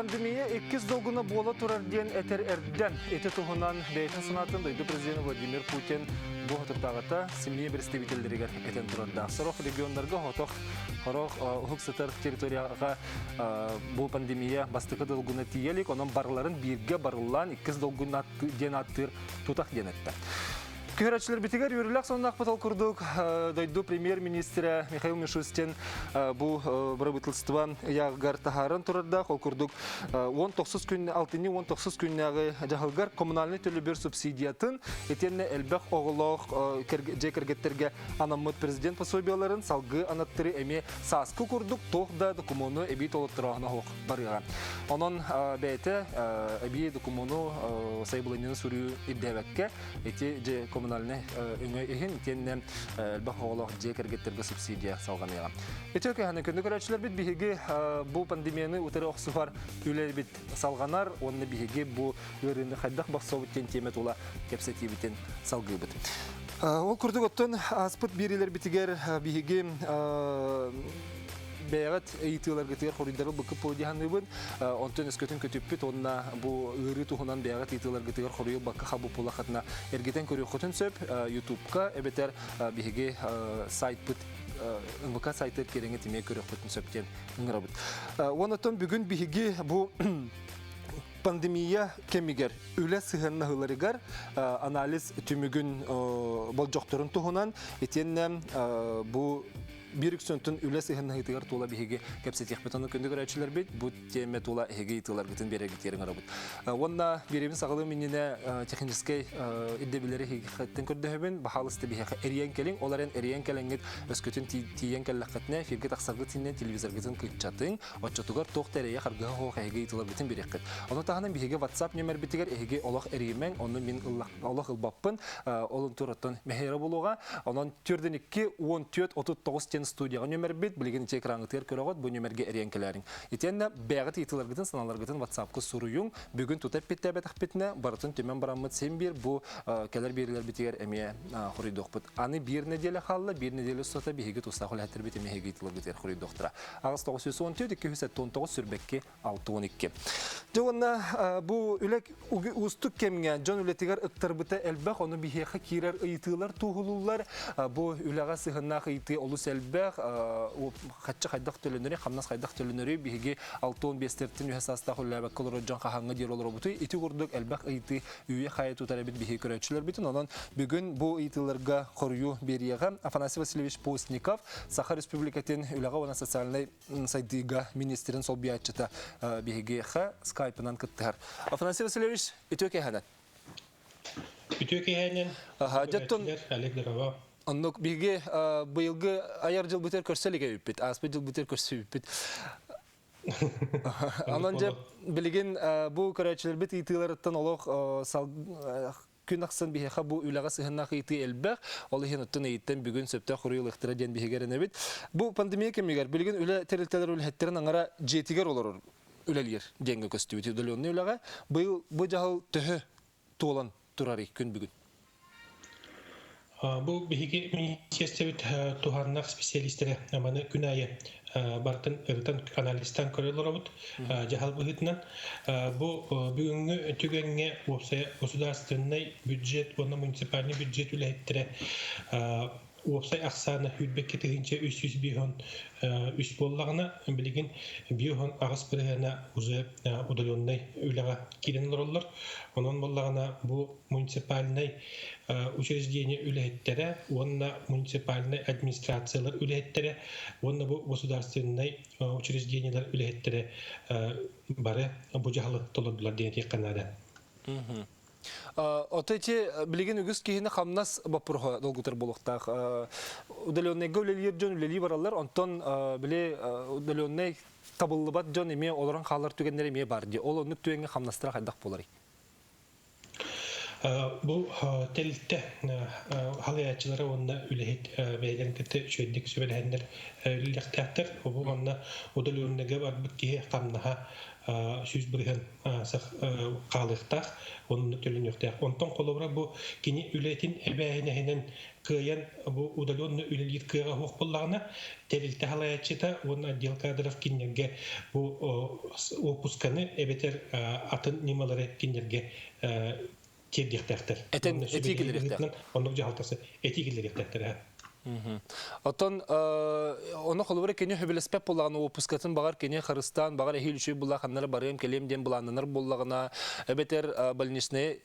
Пандемия 2 долгуна бола турар ден этер эрден. Эти тугунан бейтен санатын дойду президент Владимир Путин бу хатыртагата семья представительдеригер этен турарда. Сорох региондарга хотох хорох хуксатар территорияга бу пандемия бастыкы долгуна тиелик, онон барларын бирге барылан 2 долгуна ден аттыр тутак денетті. Көрәчләр битегәр юрилак соннак патал курдук. Дойду премьер-министра Михаил Мишустин бу правительство ягар тахарын турарда хол курдук 19 күн 6-19 күннәге жаһалгар коммуналь төлөбөр субсидиятын этенне элбек оглох жекергеттерге анамыт президент пособияларын салгы анаттыры эме саскы курдук тогда документу эби толтырагына хок барыга. Онон бәйте эби документу сайбылынын сүрү иддебекке эти же коммунальный өңөй ихин тенне бахолох жекергеттерге субсидия салганыга. Этөкө ханы көндө көрөчлөр бит биһиги бу пандемияны утары оксуфар үлер бит салганар, онны биһиги бу өрүндө хайдак баксобуттен темет ула кепсетибитен салгыбыт. Ол курдук оттон аспыт бирилер битигер биһиги бәйгәт әйтүләргә тигәр хоридары бу кып диһаныбын онтон эскөтен көтүппит онна бу ыры тухунан бәйгәт әйтүләргә тигәр хорый бакка хабу пулахатна эргетен көрү хотын сөп YouTube-ка эбетер биһиге сайт бит МВК сайты кереңе тиме көрү хотын сөптен ыңырабыт. Онтон бүгүн биһиге бу пандемия кемигер үле сыгыннагыларыгар анализ түмүгүн болжокторун тухунан этенне бу бирик сөнтүн үле сыгыннагытыгар тула биһиге кепсетих бетону көндө көрөчүлөр бит бу теме тула эге итылар гытын берегитерин арабыт. Онна беребин сагылы минине технический иддебилери хеттен көрдөбүн бахалысты биһиге эриен келин оларын эриен келеңет өскөтүн тиен келлакытны фирге таксагы тинен телевизор гытын кытчатын отчотугар тохтерее харга хо эге итылар гытын берекет. Аны тагынан биһиге WhatsApp номер битигер эге олох эримен оны мин олох ылбаппын олон тураттан мехера болуга анан түрдөн 2 14 39 студияга номер бит билген экраны тер көрөгөт бу номерге эриенкелерин. Итенне бәгат итилергеден саналаргытын WhatsApp-ка суруюң бүгүн тутап биттебет ахпетне бартын төмен барамыт сен бир бу келер бирилер битигер эме хоридокпут. Аны бир неделе халла бир неделе сота биһиге тустахыл хәтер бит эме итилергедер хоридоктора. Агыс 914 219 сүрбекке 612. Жонна бу үлек устук кемге жон үлетигер ыктырбыта элбек оны биһиге кирер ыйтылар тугулулар бу үлега сыгынна ыйты олус элбек хатчы хайдак төлөнөрү хамнас хайдак төлөнөрү биһиге 6-15 үһәсаста хуллабак колор жон ханга дер олор буту ити курдук элбек ыйты үйе хаяту тарабит биһиге көрөчүлөр битин онон бүгүн бу ыйтыларга корую берияга Афанасий Васильевич Постников Саха Республикатын үлега вана социальный сайдыга министрин сол биячыта биһиге ха скайпынан кыттар. Афанасий Васильевич итөке ханат. Итөке ханен. Жаттон Александрова. Оннук биге быйылгы аяр жыл бүтер көрсөлүгө үппит, аспы жыл бүтер көрсө үппит. Анан же билген бу көрөчүлөр бит итыларыттан олох күн аксын биһиге бу үлега сыгынна кыйты элбек, ол хенеттен эйттен бүгүн сөптө курул ыктыра ден биһигерен бит. Бу пандемия кемигер билген үле терилтелер үлеттерин аңара жетигер олорор үлелер денге көстүбүт үлөнү үлега быйыл бу жагыл төһө толан турар күн бүгүн. Бу биһиге министрлик тухарнак специалисттери аманы күнайы бартын ыртан анализтан көрөлөрөбүт жахал быхытынан бу бүгүнгү түгөнгө государственный бюджет бона муниципальный бюджет үлеттире Уопсай аксаны хүлбекке тегинче 300 бион үс боллагына билген бион агыс бирена уже удаленный үлега кирен роллар. Онон боллагына бу муниципальный учреждение үлеттере, онна муниципальный администрациялар үлеттере, онна бу государственный учреждениялар үлеттере бары бу жахалы толодулар дене канада. Отойти билген үгіз кейіне қамнас бапырға долгутар болуқтақ. Удаленный гөлелер жон үлелі баралар, онтон біле удаленный табылыбат жон еме оларың қалар түгендер еме бар де. Ол онық түгенге қамнастыра қайдақ болар. Bu telte halayatçılara onna ülehit beylerin kete şöydük sübelhenler ülektektер. Bu onna odal ürünege var bir ki kamnaha süz birihen kalıqtaq onun tölün yokta. Ondan kolobra bu kini ületin ebehine kıyan bu odal onu ülelit kıya hoq bollağına telte halayatçıda onun adil kadıraf kinnerge bu opuskanı ebeter atın nimaları kinnerge тирдихтәхтер. Этен этигилерихтер. Оннук жалтасы этигилерихтер. Отон оны холбора кене хөбелеспеп булган опускатын багар кене Кыргызстан багар эхилүчү була ханнары барым келемден буланнар буллагына эбетер больничный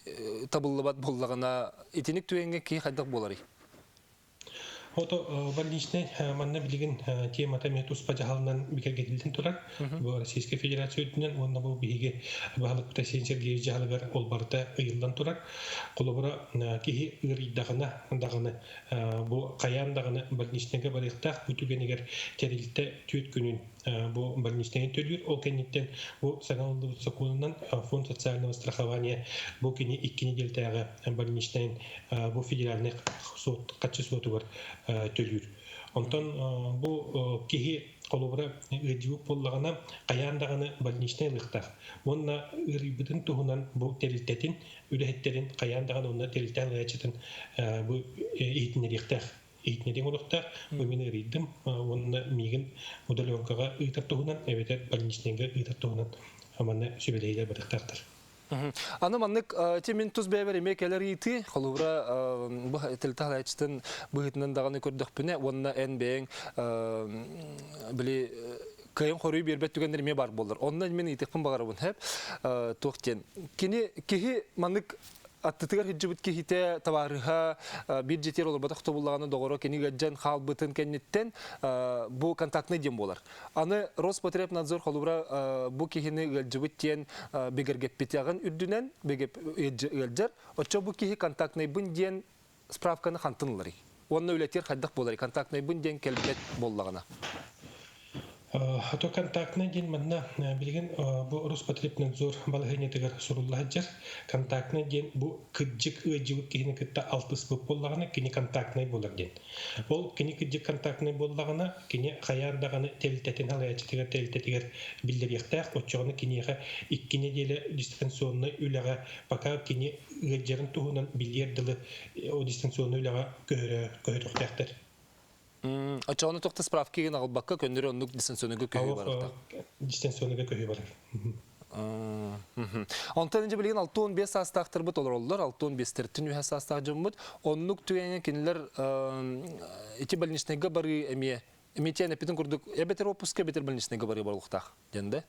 табыллыбат буллагына итиник түенге ки хадак болары. Ото больничный манна билген темата метус пажалынан бикергетилден турар. Бу Российская Федерациянын онна бу биге баалык Тасин Сергеевич Жалгар олбарда ыйылдан турар. Колобора ки ырыйдагына бу каяндагына больничныйга барыктак бүтүгенегер терилте түт күнүн бу больничный төлүр ол кенеттен бу сагалдуу законунан фонд социального страхования бу кини 2 неделдагы больничный бу федеральный суд качествоты бар төлүр. Онтон бу кихи колобра ыдыу боллагана каяндаганы больничный лыктар. Онна ырыбытын тугунан бу терилтетин үлехеттерин каяндаганы онна терилтен лачытын бу итинерихтер итнеден олуктар мен ридим онна мигин удаленкага ыйтартугунан эбетер больничныйга ыйтартугунан аманы сөбелейлер бадыктартыр. Аны маннык темен туз бәбәр мекелер ити холура бу телталачтын быгытнан даганы көрдүк бүне онна энбең били кайын хорый бербет түгендер ме бар болдыр. Ондан мен итекпин багарабын хеп токтен. Кихи маннык аттыгар хиджибит кихите табарыха бюджетер олар батак тобуллаганы догоро кени гаджан халбытын кеннеттен бу контактный дем болар. Аны Роспотребнадзор холубра бу кихини гаджибиттен бегергеппетягын үрдүнен бегеп элжер очо бу кихи контактный бун ден справканы хантынлары. Онны үлетер хаддак болар контактный бун ден келбет боллагына. Хато контактный ден манна билген бу Роспотребнадзор балыгынетегер суруллаһаҗар контактный ден бу кыджык ыҗык кини кытта 60 бу боллагына кини контактный болар ден. Ол кини кыджык контактный боллагына кини хаяндаганы телтетен телтетегер билдиректәк очогыны кинига 2 неделе дистанционный үләгә пока кини ыҗырын туһунан билдирдиле о дистанционный үләгә көрөктәктер. Ачаны токта справки ген албакка көндөрө онлук дистанционныйга көйү бар. Дистанционныйга көйү бар. Антонинже билген 6-15 састактыр бут олороллар 6-15-тертин үһә састак жумбут онлук түгәнгә кинлер ити больничныйга бары эметен эпитен курдук эбетер опуска бетер больничныйга бары барлыктак денде.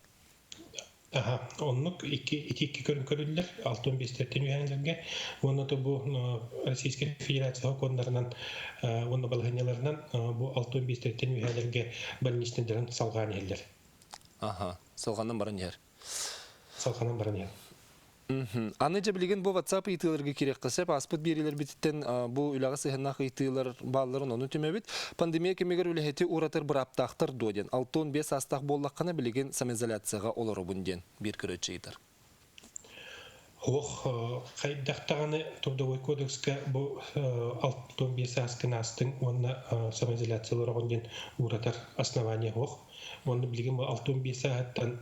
Оннук 2 көрүнкөлүлөр 6-15-тертин үһәләргә онда бу Российская Федерация закондарынан онда балганяларынан бу 6-15-тертин үһәләргә больничныйдан салган елләр. Салгандан баран ер. Салгандан баран ер. Аны же билген бу WhatsApp итилерге керек кылсап, аспыт берилер бититтен бу үләгә сыйнак итилер балларын оны төмөбит. Пандемия кемегер үләһети уратыр бир аптактыр доден. 6-15 астак боллаккана билген самоизоляцияга олору бунден бир көрөчү итер. Кайдактаганы Трудовой кодекске бу 6-15 аскынастын онна самоизоляциялар онден уратар основание хох. Онда билген бу 6-15 сааттан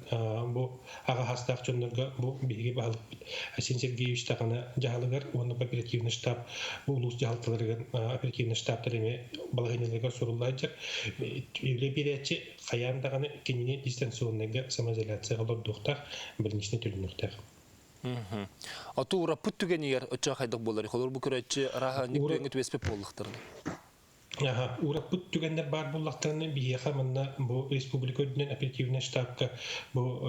бу ага хастак чондорга бу биге балык Тасин Сергеевич тагына жаалыгар онда оперативный штаб бу улус жаалтыларга оперативный штабтарыме балыгынелерге суруллайжак үйле беречи каяндаганы кенене дистанционныйга самоизоляцияга лордуктар биринчи төлүнүктөр. Атура путтугенер оча хайдык болар. Холор бу көрөчү раха никтеңе төбеспеп болдуктар. Ураппут түгендер бар буллактарны бияха манна бу республикадан оперативный штабка бу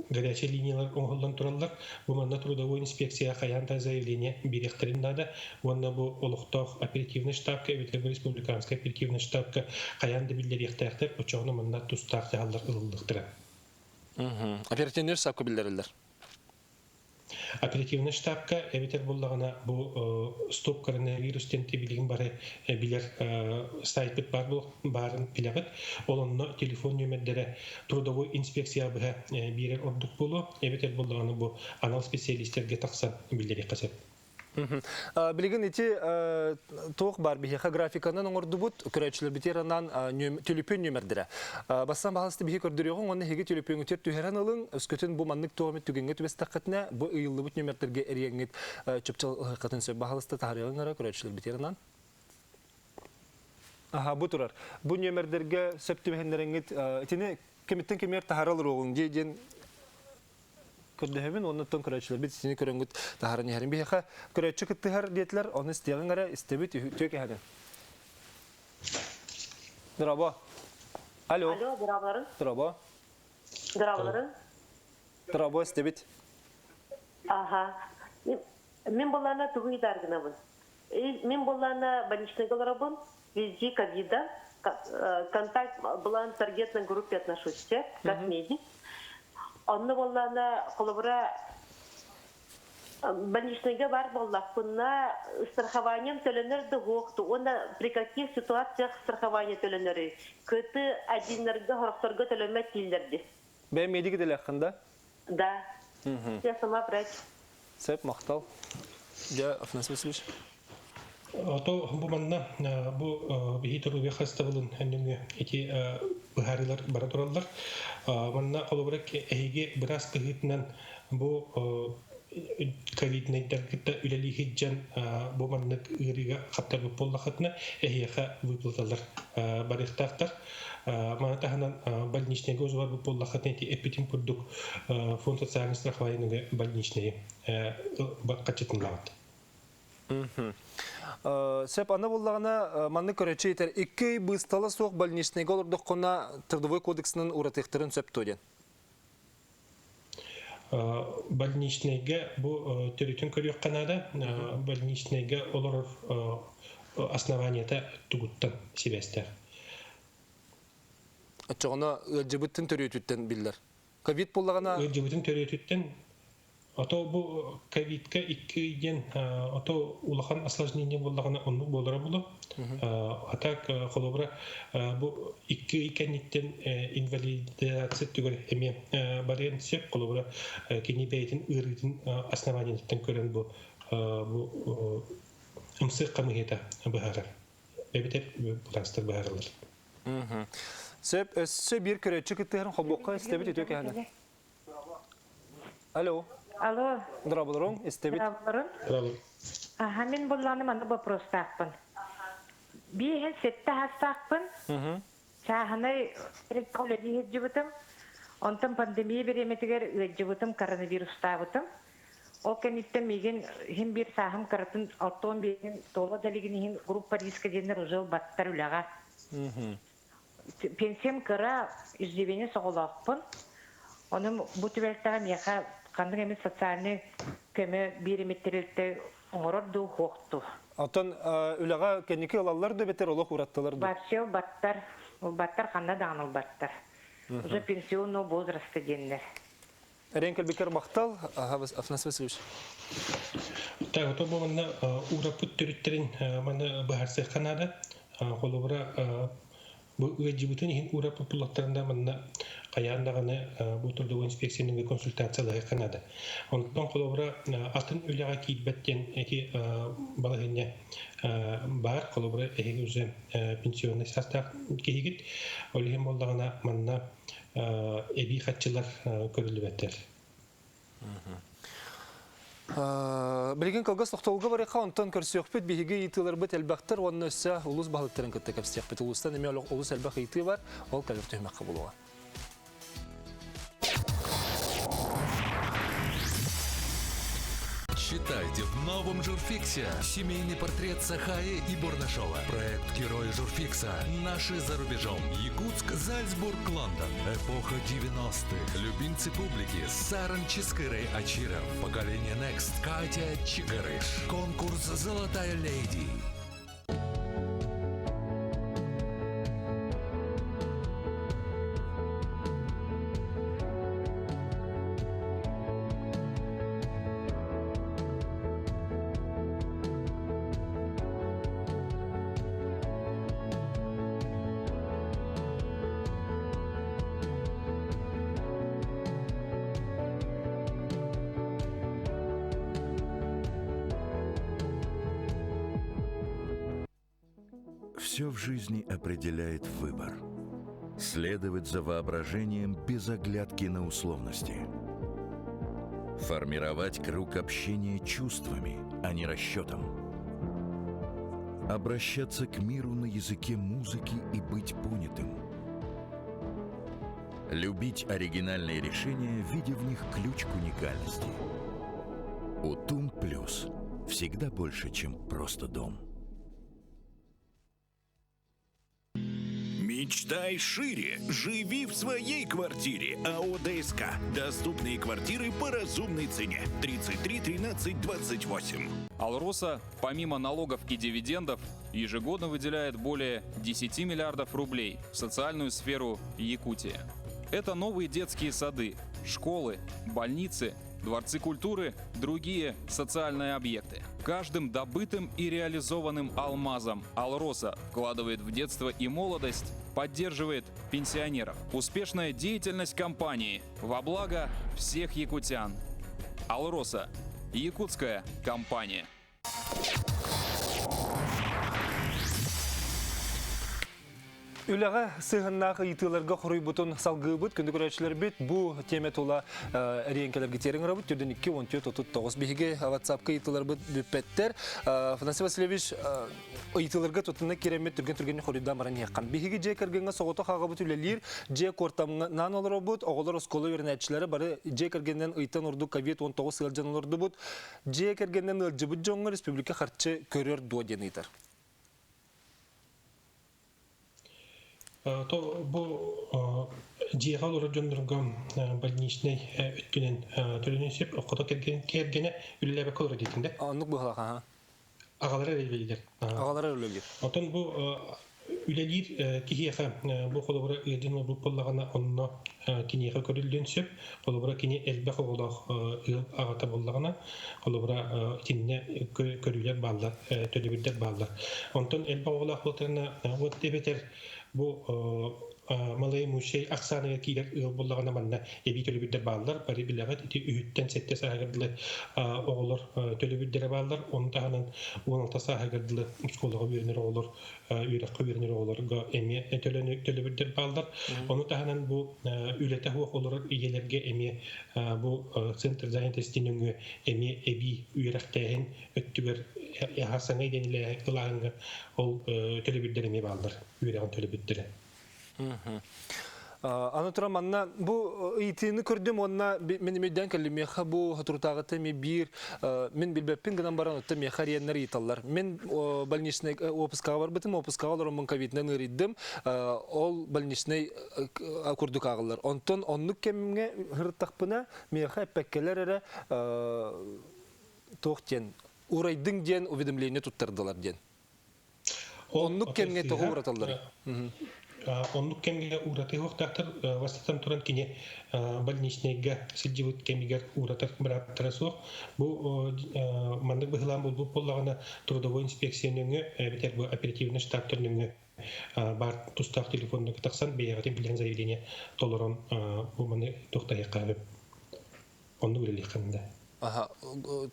горячие линиялар оңголдан тураллар. Бу манна трудовой инспекция хаянда заявление биректерин надо. Онна бу олукток оперативный штабка республиканский оперативный штабка хаянда билдиректер очоны манна тустак жаллар ылдыктыра. Оперативный штабка билдирилер. Оперативный штабка эбитер буллагына бу стоп коронавирус тенте билген бары билер сайт барын билебит. Олонно телефон нөмерлери трудовой инспекция бирер ордук болу эбитер буллагына бу анал специалисттерге таксан билдери касат. Билигин ити тоқ бар бихеха графиканан оңордубут көрөчүлөр битеранан төлүпүн нөмердире. Бассан баалысты бихи көрдүрөгөн онны хеги төлүпүн үтер түһәрән алың өскөтүн бу маннык тоомет түгөнгө түбестакытна бу ыйыллыбыт нөмердерге эреңит чөпчөл хакатын сөп баалысты тарыгыңара көрөчүлөр битеранан. Бу турар. Бу нөмердерге сөп түбәһеннәреңит итини кемиттен кемер тахаралыр огун ден көрдөһөбүн оннан көрөчүлөр бит сини көрөнгүт тахарын ярым бихеха көрөчү кыттыгар диетлер оны стегеңара истебит төк яһаган. Драба. Алло. Алло, драбларын. Драба. Драбларын. Драба истебит. Ага. Мен болана тугуйдар гынабын. Мен болана больничныйга барабын. Везде ковида. Контакт была в таргетной группе отношусь, как медик. Онны болана колобра больничныйга бар боллакпынна страхованием төленерді гоқту. Онда при каких ситуациях страхование төленері? Көті әдинлерге, хорокторга төлемет дейілдерді. Бәй медик деләқында? Да. Я сама врач. Сәп, мақтал. Я, Афнас Васильевич. Ото бу манна бу бихитору бехастабылын әннеме эти бухарилар бара тураллар. Манна колобрак эһиге бирас кыһытынан бу ковид-19 үлели хиджан бу маннык ырига каптар боллахатна эһиха выплаталар барыхтактар. Манатаханан больничныйга узбар боллахатна эти эпитим курдук фонд социального страхования больничные качетынлаат. Сәп аны боллағына манны көрәтші етер. Икі бұсталы соқ больничныйға олырдық қона Трудовой кодексінің ұратықтырын сөп төден? Больничныйға бұл түретін көрек қанада больничныйға олар основанията түгіттен себестер. Атчағына ұлжыбыттың түретіттен білдер. Ковид боллағына... Ұлжыбыттың түретіттен ото бу ковидка 2-ден ото улахан осложнение боллагана онну болара булу. Атак холобра бу 2-кенниттен инвалидация түгел эме барен сеп холобра кени бейтин ырытын основаниятен көрөн бу имсык камыгета бахара. Бебетер буластыр бахаралар. Сеп өссө бир көрөчү кыттыгын холбокка истебит өтөк яна. Алло. Алло. Драбларың, истебит. Драбларын. Мен болланы маны вопрос тақпын. Бейхен сетті хастақпын. Чағынай предположи хеджібітім. Онтын пандемия береметігер өджібітім коронавируста бұтым. Ол кәнеттен меген хем бір сағым қаратын 6-15 тола далеген хем группа риска денер ұжыл баттар үліға. Пенсиям кыра издевене соғылақпын. Оның бұтыбәлттіға меға қандың әмі социальный көмі береметтерілді оңырорду хоқту. Атын үліға кәнекі алаларды бетер олық ұраттыларды? Барсел баттар, баттар қанда дағыныл баттар. Уже пенсионный возрасты денлер. Ренкел бекер мақтал, Афнас Васильевич. Так, ото бұл маңна урапыт түріттерін маңна бұхарсы қанады. Қолыбыра бұл өйджібітін ең урапыт бұлақтарында маңна қаяндағаны бұл тұрдығы инспекцияның консультациялығы қанады. Ондан қолыбыра атын өліға кейтбәттен әке балығыне бар, қолыбыра әйгі өзі пенсионный састақ кейгіт. Олығын болдағына маңна әбей қатшылар көрілі бәттер. Білген қалғас ұқталғы бар еқа, онтан көрсі өкпет бейгі етілер бұт әлбәқтір, оның өсі ұлыс бағылықтарын күтті кәпістек бет. Ұлыстан әме ұлыс әлбәқ еті бар, ол кәлір түймәққа болуға. Читайте в новом «Журфиксе» семейный портрет Сахаи и Бурнашова. Проект «Герои Журфикса». Наши за рубежом. Якутск, Зальцбург, Лондон. Эпоха 90-х. Любимцы публики. Саран Чискырей Ачиров. Поколение Next. Катя Чигарыш. Конкурс «Золотая леди». Все в жизни определяет выбор. Следовать за воображением без оглядки на условности. Формировать круг общения чувствами, а не расчетом. Обращаться к миру на языке музыки и быть понятым. Любить оригинальные решения, видя в них ключ к уникальности. УТУН Плюс. Всегда больше, чем просто дом. Мечтай шире. Живи в своей квартире. АО ДСК. Доступные квартиры по разумной цене. 33 13 28. «Алроса», помимо налогов и дивидендов, ежегодно выделяет более 10 миллиардов рублей в социальную сферу Якутии. Это новые детские сады, школы, больницы, дворцы культуры, другие социальные объекты. Каждым добытым и реализованным алмазом «Алроса» вкладывает в детство и молодость, поддерживает пенсионеров. Успешная деятельность компании во благо всех якутян. «Алроса» – якутская компания. Үләгә сыгыннагы итыларга хорый бутын салгыбыт күндү көрәчләр бит бу теме тула ренкеләргә тереңрә бит 4-2-14-39 биге WhatsApp-ка итылар бит бипеттер. Фанасий Васильевич итыларга тотына керемет түргән хорыйдан баран яккан. Биге җекергәнгә согыты хагы бит үләләр, җе кортамнан алыр бут, оглар школа йөрнәчләре бары җекергәннән ыйтан урду COVID-19 сылҗанларды бут. Җекергәннән җибит җоңгы республика харчы көрөр ду ден итер. То бу жиһал урожондоргом больничный өткөнен төлөнөсөп окото кергене үлләбе көрө дитинде. Аннык бу ха. Агалары белелер. Агалары үлелер. Отон бу үлелер кихиха бу холобра эдин бу поллагана онно киниха көрүлдөнсөп, холобра кини элбе холох агата боллагана, холобра тинне көрүлөр баллар, төлөбүрдер баллар. Онтон элбе холох болтана вот дебетер бу малай мушей аксанага килер боллагана манна эби төлөбүрдер баллар, бары билегат ити үттен сетте сагырдылы оголор төлөбүрдер баллар, онтанын 16 сагырдылы школага беренер оголор, үйрөккө беренер оголорго эми төлөбүрдер баллар. Ону таханан бу үлете хуак олор иелерге эми бу центр занятостинүнгө эми эби үйрөктен өттүбөр яхасаңа дениле кылаңга ол төлөбүрдер эми баллар, үйрөгөн төлөбүрдер. Анатра манна бу итини көрдүм онна мен меден калимеха бу хатуртагыты ми бир мен билбеппин гынан баран отта мехарияннар италлар. Мен больничный опускага бар битим, опускага олар мен ковиднен ириддим. Ол больничный курдук агылар. Онтон оннук кемге хыртакпына меха пеккелер эре токтен урайдың ден уведомление туттардылар ден. Оннук кемге тогу ураталар. Оннук кемге ураты хоқтақтыр, вастатан туран кине больничныйга сидживут кемигер уратар браттара соқ. Бу мандык быхылан бұл боллағана трудовой инспекцияныңы, бетер бу оперативный штаб түрніңі бар тустақ телефонны тақсан бейгатен билген заявление толорон бу маны тоқтайы қабып. Онны өлелі қанында.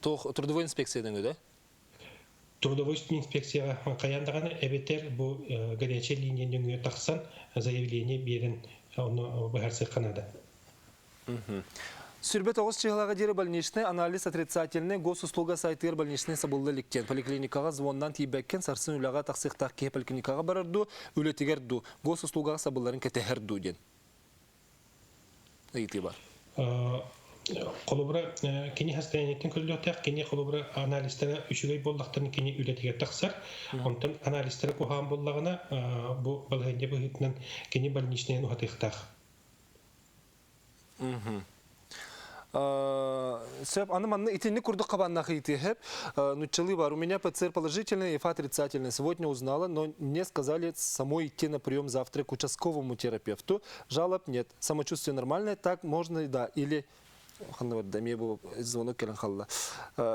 Трудовой инспекцияныңы, да? Трудовой инспекцияға қаяндағаны әбетер бұл горячая линияның тақсан заявление берін оны бұхарсы қанады. Сүрбет оғыз чығылаға дері больничный анализ отрицательный госуслуга сайтыр больничный сабылды ліктен. Поликлиникаға звоннан тейбәккен сарсын үліға тақсықтақ кей поликлиникаға барырду, үлетігерду, госуслугаға сабылдарын кәтәхерду ден. Әйті бар. Қолыбыра кені хастайнеттен көліліктәк, кені қолыбыра аналистері үшігей болдақтарын кені үлетіге тақсар. Онтан аналистері қоған болдағына бұл балғанде бұғытынан кені больничныйын ұғатықтақ. Сөп, анна итинни курдук кабаннах итихеп, нучалы бар. У меня ПЦР положительный, ИФА отрицательный. Сегодня узнала, но мне сказали самой идти на прием завтра к участковому терапевту. Жалоб нет. Самочувствие нормальное, так можно, да. Или...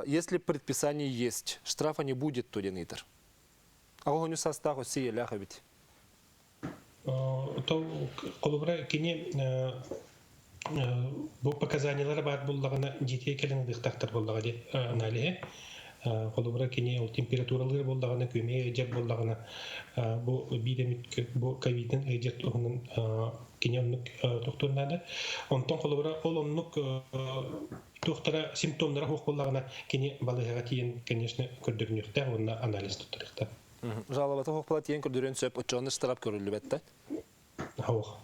Если предписание есть, штрафа не будет, то денитер. А он не состав все ляха ведь. То колубра кини бу показаниялар бар буллагына жете келен дыктактар буллага ди анализе. Холобра кини ол температуралар болдаганы көмей эжек болдаганы бу бидемит бу ковидден эжек тухунун кини оннук тохтурнады. Онтон холобра ол оннук тухтара симптомдары хук болдагына кини балыга тиен, конечно, көрдүрүнүктө онна анализ туттурукта. Жалабаты хохпала тиен көрдөрөн сөп очоны штраф көрүлүбетте. Хаух.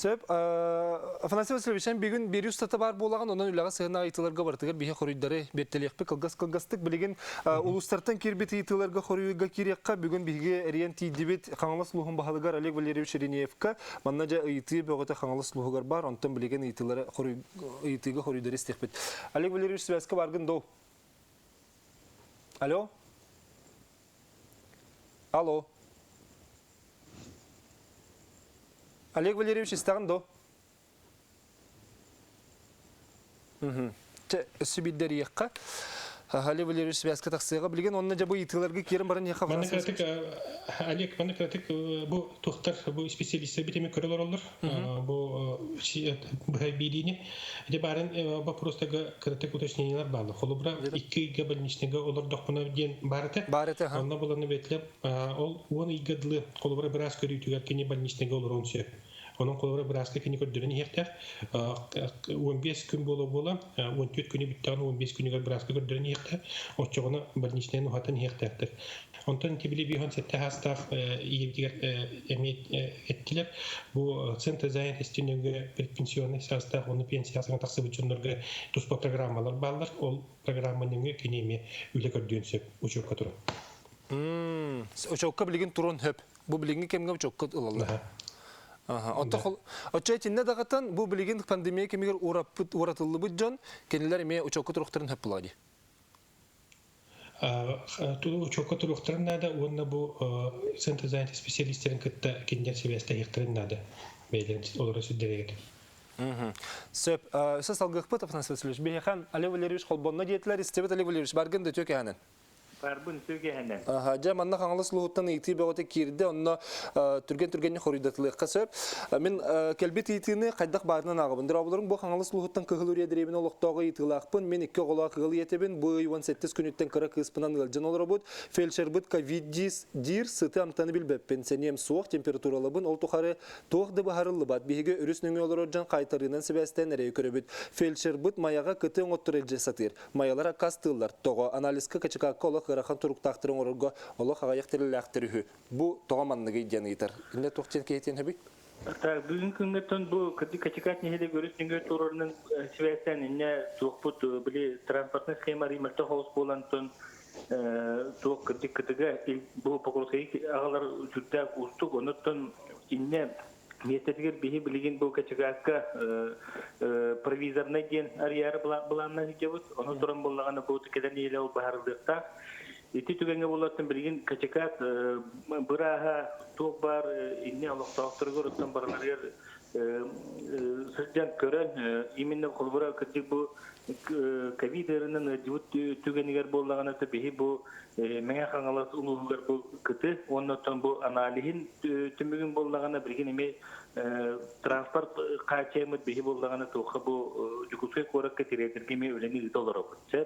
Сөп, Афанасий Васильевич, бүгін беріс тата бар болаған, онан үліға сығына айтыларға бартығыр бейе қорыйдары бертелеқпі қылғас-қылғастық білеген ұлыстартан кербет айтыларға қорыйға керекқа бүгін бейге әрен тейдебет қаңылас лұғын бағалығар Олег Валерьевич Ренеевқа манна жа ұйты бәғыта қаңылас лұғығар бар, онтан білеген ұйтыға қорыйдары істеқпет. Олег Валерьевич Связка барғын доу. Алло? Алло? Олег Валерьевич, истағын до? Сөбейдер еққа. Олег Валерьевич Связка тақсыға білген, онына жа бұл итыларға керім барын еқа франциясы? Олег, маны кратик, бұл тұқтар, бұл специалистер бітеме көрілер олар. Бұл бейдейіне. Де барын вопростағы кратик уточнениялар балы. Холубра 2 больничныға олар доқпына ден барыты. Барыты, ха. Онна боланы бетлеп, ол 10 игадылы холубра біраз көрійтігер кені больничныға олар он сөп. Onun kolları biraz kekini kördüreni hektar. 15 gün bola 14 günü bittiğinde 15 günü biraz kördüreni hektar. O çoğunu barnişten uhatan hektardır. Ondan tibili bir hansette hasta ilgiler emet ettiler. Bu Center Zayentistinin pensiyon hasta onu pensiyasına taksib uçunlarga tuspa programmalar bağlar. O programmanın kenemi üle kördüğünsü uçuk katırı. Uçukka bilgin turun hep. Bu bilgin kemge uçukka ılallar. Отча этинне дагатан бу билеген пандемия кемигер уратылды бу жон кенелер эме учокко туруктарын хеп булади. Учокко туруктарын нада онна бу центр занятий специалисттерин кытта кендер себесте хектарын нада бейлен олора сүддерегет. Сөп, сөз алгыкпыт Афанасий Васильевич бехан Олег Валерьевич холбонно диетлер истебет Олег Валерьевич баргын да төкәнен. Барбын сөйгәһеннән. Жа манна хаңлыс луһуттан ити бәгәте кирде, онна түрген хорыдатлыкка сөп. Мен келбет итине кайдак барынан агыбын. Дирабыларың бу хаңлыс луһуттан кыгылыр ядеребин олоктагы итилакпын. Мен 2 гола кыгыл етебин. Бу 17 күнүттен кыра кыспынан ылжан олар бут. Фельдшер бут ковид-10 дир сыты амтаны билбеп. Пенсионем суык температуралыбын ол тухары тоғды бахарылы бат. Биге өрүс нөңө олар жан кайтарынан себестен эре көрөбүт. Фельдшер бут маяга кытын оттырылжы сатыр. Маялара кастылар. Того анализка качака рахан туруктактырын орго олох агаяктырылактыры. Бу тогаманныгы идянытыр. Инде тохтен кейтен хеби? Так, бүгүн күнгөтөн бу качакат нехеде көрүшүнгө турунун связьтен инне тохпут били транспортный схема рималта хаус болантон тох кытыга бу поколсей агалар жүттө устук онуттон инне Местетигер бихи билеген бу качакатка провизорный ден арьяры буланна дебут. Оны туран боллаганы бу тикеден эле ол баарылдыкта. Ити түгенге болатын билген качакат быраха ток бар инне алоктоктургор оттон баралар сыржан көрөн именно колбура кытык бу ковидеринин түгенигер боллаганы бихи бу меңе хаңалас улуугар бу кыты оннотон бу анализин түмүгүн боллаганы билген эме транспорт качемет бихи боллаганы тохо бу жукусай коракка тиредиргеме өлени доллар болчу.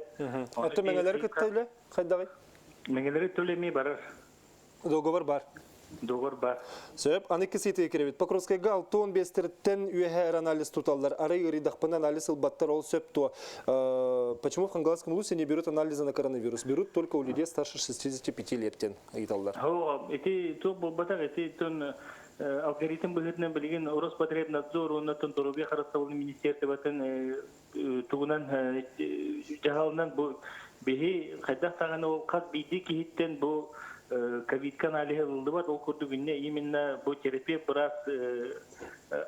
Аты меңелер кыттылы кайдагы? Меңелер төлеме барар. Договор бар. Договор бар. Сөп, аны кисети керебит. Покровскайга 6-15 үйе анализ туталлар. Арай ыридахпын анализ ылбаттар ол сөп то. Почему в Хангаласском лусе не берут анализы на коронавирус? Берут только у людей старше 65 лет. Эти то болбатар, эти тон алгоритм быгытнан билген Роспотребнадзор, оннан Торобия харастабылы министерствотын тугунан жагалынан бу бихи кайдак таганы ол каз биди кихиттен бу ковид канале ылды бар ол көрдүгүнне именно бу терапия брас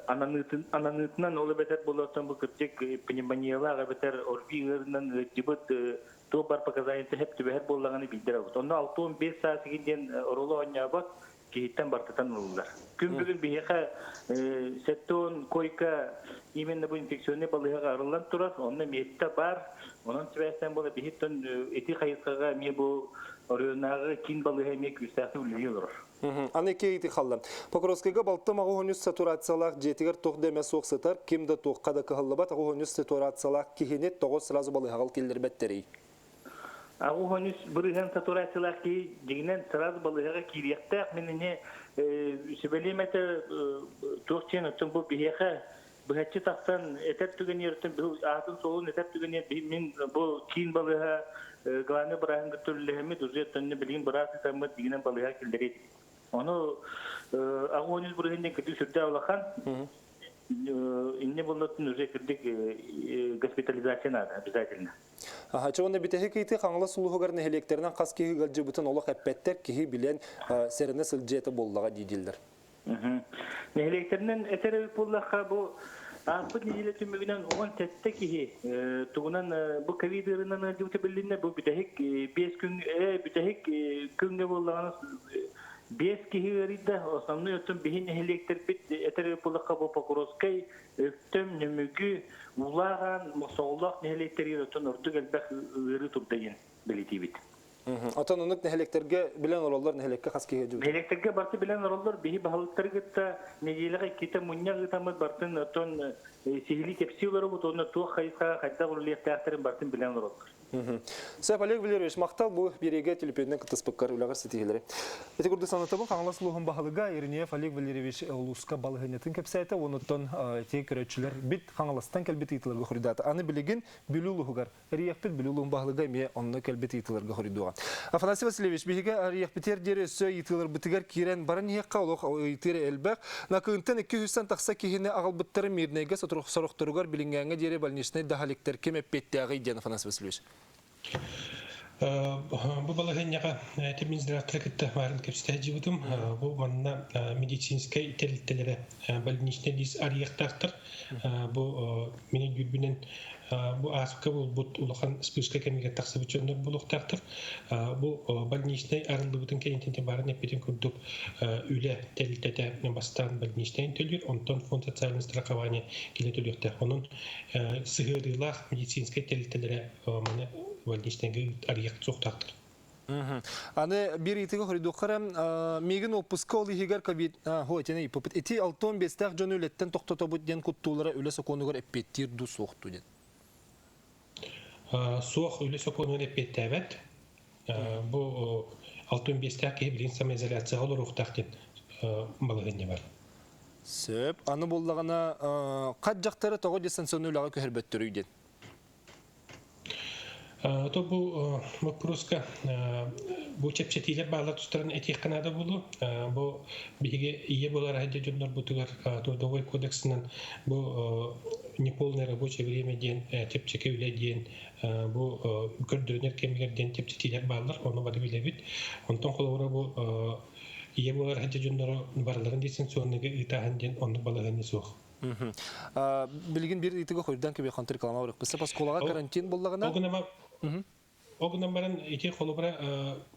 ананытынан ол бетер болотон бу кырчык пневмониялага бетер орбиернан жибыт то бар показания хеп түбер боллаганы билдирет. Онда 6-15 саат кийин ороло онябат кихиттен бартатан улдар. Күн бүгүн бихи сеттон койка именно бу инфекционный балыга арылан турат, онда метта бар. Онан связьтен бола бихиттен эти хайыскага ме бу орыөнагы кин балыга ме күстәсү үлүлөр. Аны кейти халлам. Покровскайга балтым агонус сатурациялак жетигер тох деме соксытар, кимде тохка да кыллыбат агонус сатурациялак кихинет того сразу балыгал келдер беттери. Ағу хонус бұрыған сатурациялар ки дегінен сразу балыға кирияқтақ меніне сөбелеметі тоқчен өттің бұл бейеқа бұхатчы тақсан әтәп түген ертін атын солын әтәп түген мен бұл кейін балыға гланы бұрағын күттірлігімі дүрзе өттінні білген бұрасы самбыт дегінен балыға келдер еді. Оны ағу хонус бұрығынден күті сүрді аулақан инне болатын уже кирдик госпитализация надо обязательно. Чоғында бітехі кейті қаңылы сұлуғығар нәхелектерінен қас кейі ғалжы бұтын олық әппәттер кейі білен сәріні сылжеті болуға дейділдір. Нәхелектерінен әтері болуға бұл Ақпыт неделе түмігінен оған тәтті кейі тұғынан бұл ковидырынан жүгті білінне бұл бітехік 5 күнге болуғаны 5 кихирида основной өттім бейін әхелектер бит әтері бұлыққа бұл Покровскай өттім нөмігі улаған соғылақ нәхелектері өттін ұрды әлбәқ үрі тұрдайын білеті бит. Атын ұнық нәхелектерге білен оралдар нәхелекке қас кейі жүр? Нәхелектерге барты білен оралдар бейі бағылықтар ғытта неделіға кеті мұння ғытамыз бартын өттін сихили кепсиулары бұд, оны туақ қайысқа қайда ғылылықтарын бартын білен оралдар. Сәп Олег Валерьевич, мақтал бұл береге телепедінен күттіспіккар үлағыр сетігелері. Әті күрді санатабын қаңлас ұлығын бағылыға Ерінеев Олег Валерьевич ұлысқа балығынетін кәпсәйті, оныттан әте көрәтшілер бит қаңластан кәлбет етілерге құридаты. Аны білеген бүлі ұлығығар. Әрияқпет бүлі ұлығын бағылыға ме онны кәлбет етілерге құридуға. Афанасий Васильевич, бігеге әрияқпетер дері өсі етілер бітігер керен барын еққа олық етері әлбәқ. Нақығынтан 200-тан тақса кейіне ағалбыттары мернеге сұрықтырығар білінгәңі дері бәлінешіне дағалектер кем әппеттіғі иден Афанасий Васильевич. Бұл балағанняға терминиздрақтыры кітті барын көпсіті жібітім. Бұл манна медицинскай ителіктелері бәлінешіне дейіз арияқтақтыр. Бұл менің гүлбінен бұл асыққа бұл бұд ұлақан спүрске кәмеге тақсы бүтчендер бұл ұқтақтыр. Бұл бәлінешіне арылды бұтын кәйінтенде барын әппетін көрдіп үлі тәліктеті бастан бәлінешіне төлер. Онтан фонд социальный страхование келе төлікті. Оның сығырылақ медицинскай ителіктелері бәлінешінеге арияқты соқтақтыр. Аны бір етігі құридуқарам, меген опысқа олы егер кабит, хойтені ипопыт, еті 6-15-тәқ жон өлеттен тоқтата бұдден күттулары өлі соқонығыр әппеттер ду соқты ден. Соқ өлі соқонығыр әппетті әбәт. Бұл 6-15-тәқ кейі білген самоизоляция олар ұқтақтен балығын бар. Сөп, аны болдағына қат жақтары тоғы дистанционы өліға көхербеттірі үйден? То бұл вопроска бұл чепчетилер бағалар тұстарын әтек қанада болу. Бұл бейге ие болар әді жондар бұтығар Трудовой кодексынан бұл неполное рабочее время ден, чепчеке үлі ден, бұл көрдірінер кемегерден чепчетилер бағалар, оны бады біле бит. Онтан қолауыра бұл ие болар әді жондар барларын дистанционныға ұйтағын ден, оны балығын соқ. Білген бір етігі қойырдан көбе қантыр қалама ұрық. Бісі пасколаға карантин болдағына? Огнам баран ити холобра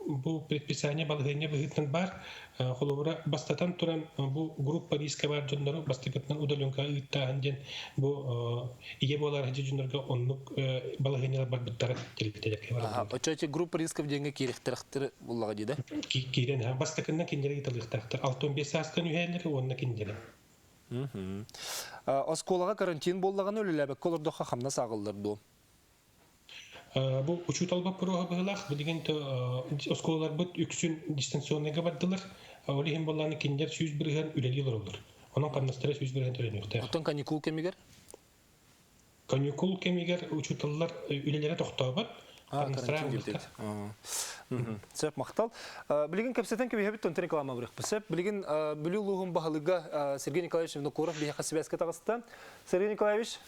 бу предписание балгыне быгытын бар холобра бастатан туран бу группа риска бар жоннору бастыгытын удаленка ыттаган ден бу ие болар хажы жоннорго оннук балгынелер бар буттара телектелерге бар. Очоти группа рисков денге керектерактер буллага диде. Кирен бастыкындан киндерге талыктактыр 6-15 саастан үйелери онна киндери. Осколага карантин болдаганы өлеләбек колордоха хамна сагылдырды. Бұл учут албап бұруға бұғылақ, білген осколалар бұд үксін дистанционныға бардылар, олеген болғаны кендер сүйіз бірген үлелелер олар. Оның қаннастары сүйіз бірген төлен өқтер. Оттан каникул кемегер? Каникул кемегер учуталылар үлелері тоқтау бат. Сөп мақтал. Білген көпсетен көбе әбіт тонты реклама бұрық бұсып. Білген бүлі ұлығын бағылыға Сергей Николаевич Винокуров бейе қасыбәске тағыстан. Сергей Николаевич?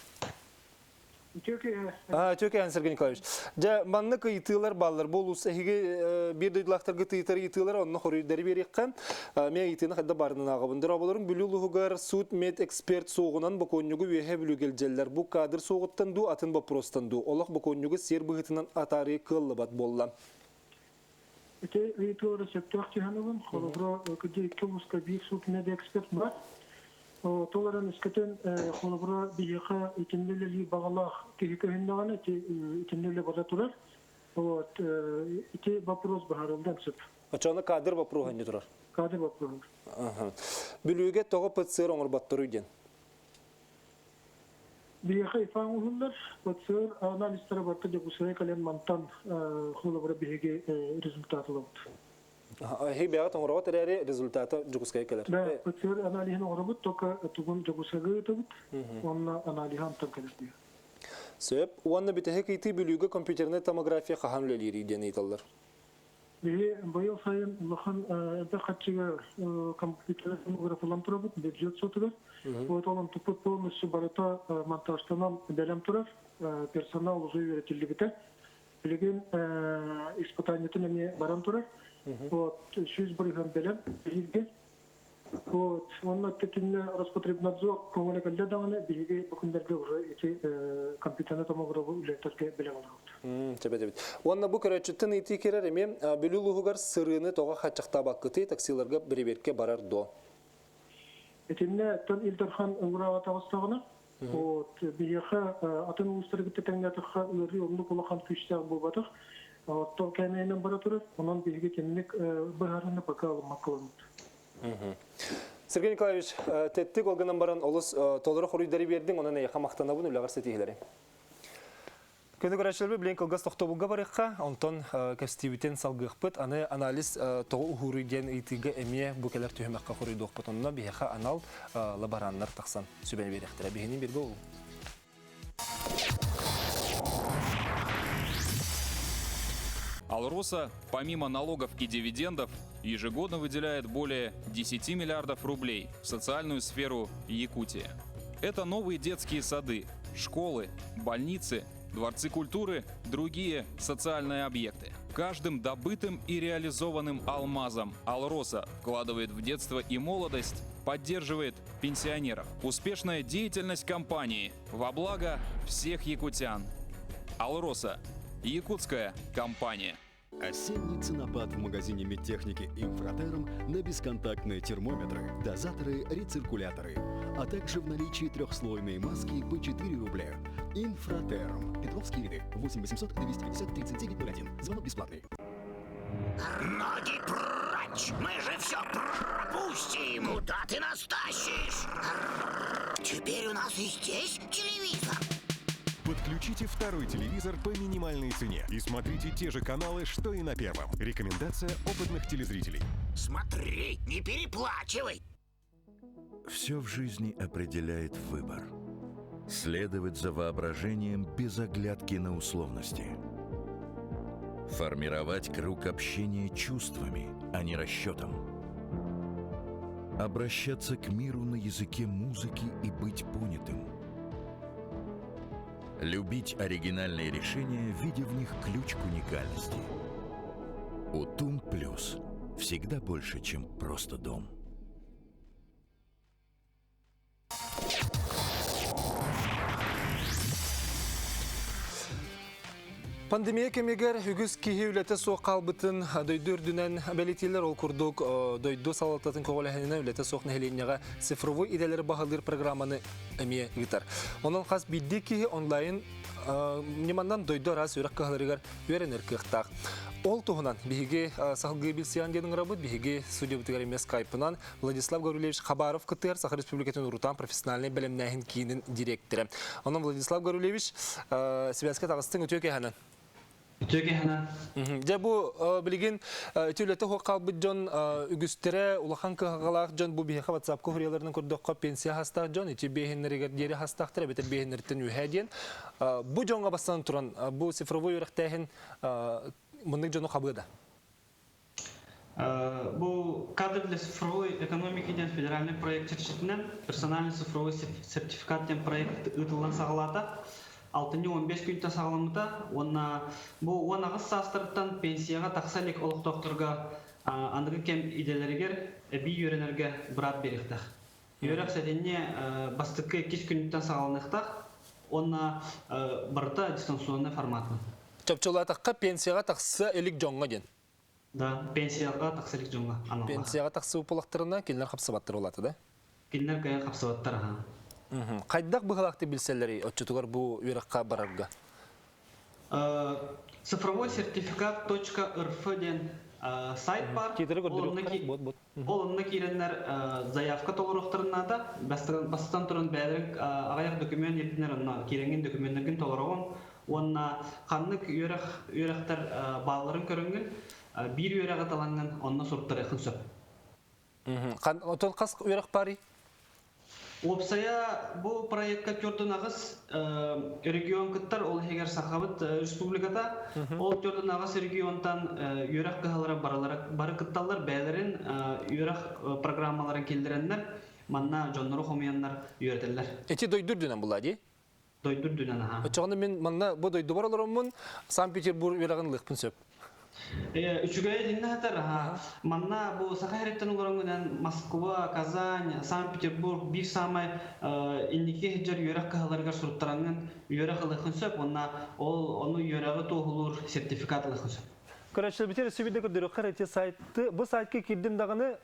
Төке Сергей Николаевич. Жа манны кыйтылар баллар болус эһиге бир дыйлактарга тыйтар итылар онны хорыйдары береккан. Мен итini хадда барынан агыбындыр абаларын бүлүлүгөр суд мед эксперт соогунан боконнугу вехе бүлүгелжеллер. Бу кадр соогуттан ду атын бопростан ду. Олох боконнугу сер быгытынан атары кыллыбат болла. Эте витор септах тихановын холобро кыды тулуска бир суд мед эксперт бар. Толаран искетен холобра бияха итиннелли багалах кихикөһүннаганы итиннелли бара турар. Вот ити вопрос бахарылдан сөп. Ачаны кадр вопрос ханды турар. Кадр вопрос. Бүлүгө того ПЦР оңор баттыр үйден. Бияхай фаңулар, батсыр анализтары барты жагусырай кален мантан хулабыра биһиги результаты лабыт. Хей бияға тоңырға тәрәрі результаты жүгіскай келер. Да, батсыр анализін оғырабыт, тока тугун жагусырға өтөбіт, онна анализі антан келер бия. Сөп, уанна бітәхе кейті бүлігі компьютерне томография қаған өлелері дені еталар. Бии байыл сайын лахан әбі қатшыға компьютерне томографиялан тұрабыт, бюджет сотыгар. Вот он тупо полностью барата монтажтанан бәлем турар, персонал уже веретилдигите. Билеген испытаниятын эме баран турар. Вот 100 бриган бәлем бирге. Вот онна кетинне Роспотребнадзор көңілі кәлді дағаны биге бүкіндерге уже эти компьютерный томографы үлеттерге бәлем алады. Тебет. Онна бу көрәчеттен ити керер эме бүлүлүгүгар сырыны тоға хачақта баққыты таксиларга біреберке барар до. Этинне тон Илдархан Урава тагыстагына, вот бияха атын устыргытты таңгатыха үрри онну кулахан күчтәг булбатык. Вот то кәмәйнән бара турып, онан биге кемник баһарны пока алмакылын. Сергей Николаевич, теттик олганан баран олыс толыры хорuyдары бердиң, онан яха мактанабын үләгәр сетихләре. Көне көрәчләр белән кылгас тохтобулга барыкка, онтон кастибитен салгыхпыт, аны анализ тогы ухурыйден итиге эме бу келер төһмәккә хорuyдык потонна бияха анал лабораннар таксан сүбән берехтәре бигенин берге ул. Алроса, помимо налогов и дивидендов, ежегодно выделяет более 10 миллиардов рублей в социальную сферу Якутии. Это новые детские сады, школы, больницы, дворцы культуры, другие социальные объекты. Каждым добытым и реализованным алмазом Алроса вкладывает в детство и молодость, поддерживает пенсионеров. Успешная деятельность компании во благо всех якутян. Алроса – якутская компания. Осенний ценопад в магазине медтехники «Инфратерм» на бесконтактные термометры, дозаторы, рециркуляторы, а также в наличии трехслойной маски по 4 рубля. «Инфратерм». Петровские ряды. 8 800 250 3901. Звонок бесплатный. Ноги прочь! Мы же все пропустим! Куда ты нас тащишь? Теперь у нас и здесь телевизор. Подключите второй телевизор по минимальной цене и смотрите те же каналы, что и на первом. Рекомендация опытных телезрителей. Смотри, не переплачивай! Все в жизни определяет выбор. Следовать за воображением без оглядки на условности. Формировать круг общения чувствами, а не расчетом. Обращаться к миру на языке музыки и быть понятым. Любить оригинальные решения, видя в них ключ к уникальности. Утум Плюс. Всегда больше, чем просто дом. Пандемия кемегер үгіз кихи үләті соқ қалбытын дойдөрдінен бәлетелер ол күрдік дойды салататын көғыләхінен үләті соқ нәхеленеға цифровой иделері бағалыр программаны әме ғытар. Оның қас бидді кихи онлайн немандан дойды раз өрек қағыларығар өренер қықтақ. Ол тұғынан бігі сақылғы білсиян дедің рабыт, бігі судия бұтығар емес скайпынан Владислав Гарулевич Хабаров қытығар Сақыр Республикатын Урутан профессиональный бәлемнәхін кейінің директоры. Оның Владислав Гарулевич связка тағыстың өте өкеғанын. Жа бу билген түүлөтө хокалбыт жон үгүстере улахан кыгалак жон бу бихе WhatsApp көһүрелеринин көрдөккө пенсия хастак жон ити бехиннерге дери хастактыр бетер бехиннерден үһәден бу жонга бастан туран бу цифровой үрәктәһен мындык жону кабыда. Бу кадр для цифровой экономики ден федеральный проект чирчитинен персональный цифровой сертификат ден проект ытылган сагалата 6-15 күнтә сагаламыта, бу агыс састырттан пенсияга таксалик олук докторга андыгы кем иделеригер би йөренерге брат берихтах. Йөрәк сәденне бастыкы 2 күнтән сагаланыктак, онна барта дистанционный форматны. Чапчылатакка пенсияга таксы элик жонга ден. Да, пенсияга таксалик жонга. Пенсияга таксы упалактырына келнер капсабаттыр болаты да? Келнер кая капсабаттыр. Кайдак быгалакты билселери отчутугар бу үрәккә барарга? Цифровой сертификат.рф ден сайт бар. Олынна киреннер заявка толырықтырына да, бастан тұрын бәдірік ағаяқ документ ертінер керенген документтерген толырығын, онына қанлық үйрақтар балларын көрінген, бір үйрақ аталанған, онына сұрттар еқін сөп. Отон қас үйрақ бари? Опсая бұл проектқа көрдің ағыз регион кыттар, ол егер Сахабыт республикада, ол көрдің ағыз регионтан үйрақ қағалары бары кытталар, бәлерін үйрақ программаларын келдіренлер, манна жонлары хомиянлар үйретелер. Эти дойдур дүнен бұла, де? Дойдур дүнен, аға. Өтчағында мен манна бұл дойду бар оларымын, Санкт-Петербург үйрағын лықпын сөп. Үчүгай динне хатар, манна бу Саха-Хереттен угорongунан Москва, Казань, Санкт-Петербург бир самай иннике хеджер үйрәк каһаларга суруттаранган үйрәк алыхын сөп, онна ол оны үйрәгы тоғылур сертификат алыхын сөп. Короче, битер сөйбеде көрдөрөк карайты сайты, бу сайтка кирдим даганы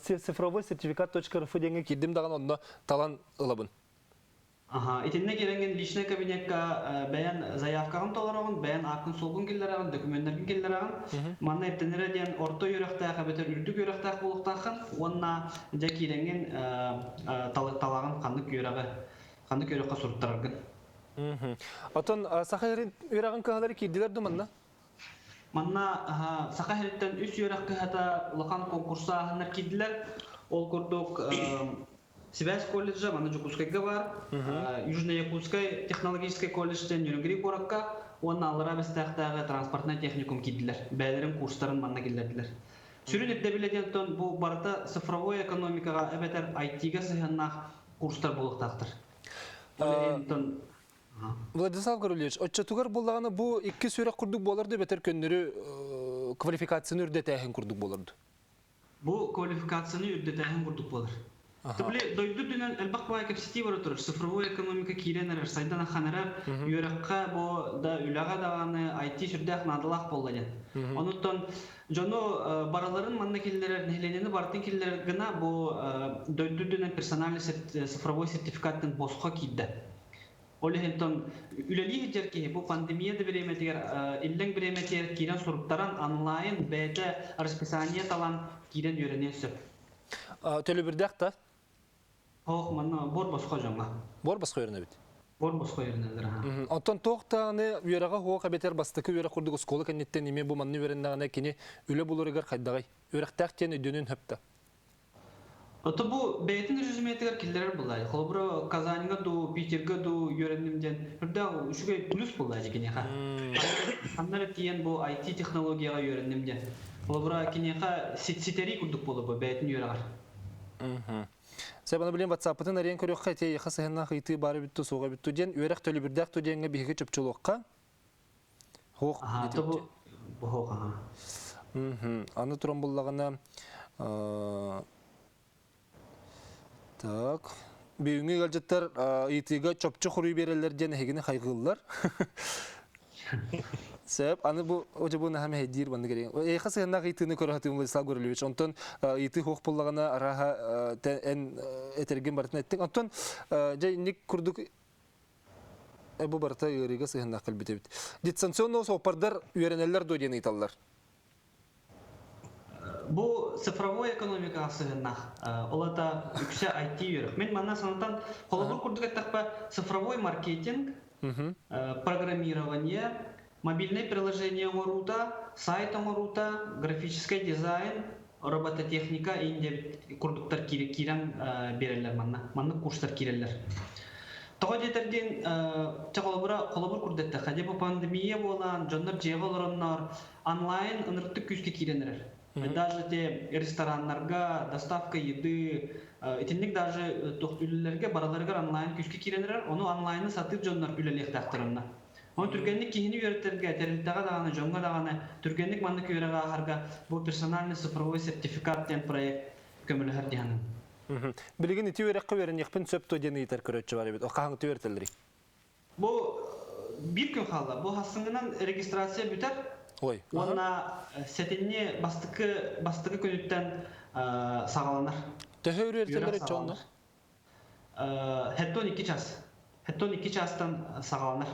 цифровой сертификат.рф деңге кирдим даганы онно талан ылабын. Итинне керенген личный кабинетка бәян заявкагын толорогун, бәян акын солгун келлерагын, документтерин келлерагын, манна эптенере ден орто үйрәктәк, бетер үрдүк үйрәктәк булуктакын, онна жа керенген талагын кандык үйрәккә суруттаргын. Отон Саха-Херин үйрәгын каһалары кирдилер думанна? Манна Саха-Хереттен 3 үйрәк каһата улахан конкурса ахыннар кирдилер. Ол курдук Связь колледжа, манна Жукускайга бар, Южно-Якутской технологической колледжден Юнгри Боракка, онна алыра бестәқтәғы транспортный техникум киддилер, бәлерін курстарын манна келдердилер. Сүрін епте біледен тон бұл барыта цифровой экономикаға әбетер IT-га сыханнақ курстар болуқтақтыр. Владислав Горулевич, отчатугар болағаны бұл 2 сүйрек құрдық боларды бетер көннері квалификацияны үрдетәйін құрдық боларды? Бұл квалификацияны үрдетәйін құрдық болар. Табле дойду дүнен әлбақ бай капсити бар отыр. Цифровой экономика киренер, сайдан ханарар, үйрәккә бу да үләгә даганы IT сүрдәк надылак болдыгын. Онуттан жоно бараларын манна киллер нехленени бартын киллер гына бу дойду дүнен персональный цифровой сертификаттын босқа кидде. Олегентон үләли җәрки бу пандемияда береме дигәр илләң береме тер кирен соруптаран онлайн бәдә расписание талан кирен йөренә сөп. Төлі бірдәк та? Оқ, манна бор босқа жоңға. Бор босқа еріне бит? Бор босқа ерінедір. Онтан тоқтағаны үйераға хоқ әбетер бастықы үйерақ құрдық ұсколы кәнеттен еме бұл манны үйеріндағына кені үлі болыр егер қайдағай. Үйерақтақтен өйдөнін хөпті. Оты бұл бәйтін жүзіметігер келдерер бұлай. Қолбыры Казаньға ду, Питерға ду үйеріндімден. Үрді үшігей плюс бұлай жекенеға. Қаннары тиен бұл IT технологияға үйеріндімден. Қолбыра кенеға сетері күрдік болы бұл бәйтін үйерағар. Сәбаны білем WhatsApp-ытын әрен көрек қайты еқа сәхінна қайты бары бітті соға бітті ден, үйерек төлі бірдәк төденге бейгі чөпчілуққа. Хоқ бітіпті. Хоқ, Аны тұрын болағына... Так... Бейіңе ғалжаттар итіға чөпчі құрүй берелер ден әгені қайғылылар. Сәп, аны бұл өте нәхәмі әйдер бәнді кереген. Эйқа сәйінна қайтыны көрі хатым Владислав Горулевич. Онтан иті хоқ болағына араға ән әтерген бартын әттің. Онтан жай нек күрдік әбі барта үйеріға сәйінна қылбет әбіт. Дистанционный соқпардар үйеренелер дойден айталар. Бұл цифровой экономика сәйінна. Олата үксе IT үйерік. Мен манна санатан қолыбыр күрдік әттіқпа цифровой маркетинг, программирование, мобильное приложение Морута, сайт Морута, графический дизайн, робототехника инде курдуктар кирен берелер манна курстар кирелер. Тога жетерден қолабыр курдетті. Хаде бұл пандемия болан, жондар жеғаларынар онлайн ыныртты күзге киренер. Даже те ресторанларга, доставка еды, итинник даже үлілерге бараларга онлайн күзге киренер, оны онлайны сатып жондар үлелек дақтырынна. Он түргенник кихини үйрәттерге, тәрілтіға дағаны, жоңға дағаны, түргенник манны көйрәға ағарға бұл персональный цифровой сертификат ден проект көмілі әрдіғаны. Білген ити үйрәққа өрін еқпін сөп төдені етер көрөтші бар ебет. Оқағың үйрәтелері? Бұл bir gün қалда. Бұл хасыңынан регистрация бүтер. Онна сәтенне бастықы көнеттен сағаланар. Төхі үйрәтелері чоңды? Хәттон 2 час. Хэттон 2 частан сагаланар.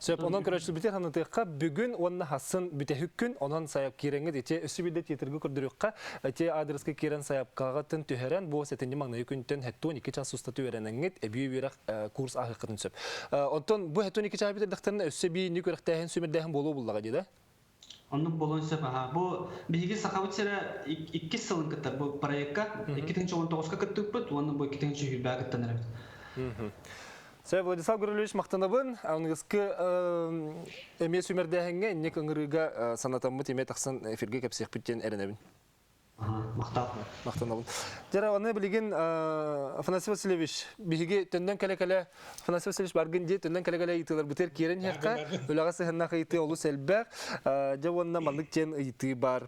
Сөп онон көрөчүл битер ханытыкка бүгүн онна хасын бүтөһүккүн онон саяп киреңге дете өсүбүдө тетирге көрдүрүкка те адреска кирен саяпкагатын төһөрен бу сетинди маңнай күнтөн хэттон 2 час устату веренеңет эби бирак курс ахыкытын сөп. Онтон бу хэттон 2 час битер өсөби ни көрөктәһен сүмердәһен болуу буллага диде. Онун болон сөп бу биги сакабытсера 2 сылын кыттар бу проектка 2019-ка кыттыппыт, онун бу 2020-га кыттанар. Сәй Владислав Гурилевич мақтанабын, ауыңызғы әме сөмердәхіңе нек ұңырыға санатамы теме тақсын эфирге кәпсек бүттен әрінәбін. Мақтанабын. Жара, оны білген Афанасий Васильевич, бігі түнден кәлі-кәлі, Афанасий Васильевич барғын де түнден кәлі-кәлі ұйтылар бұтер керен хеққа, өлағасы хыннақ ұйты олу сәлбәқ, жа онына маңдық тен ұйты бар.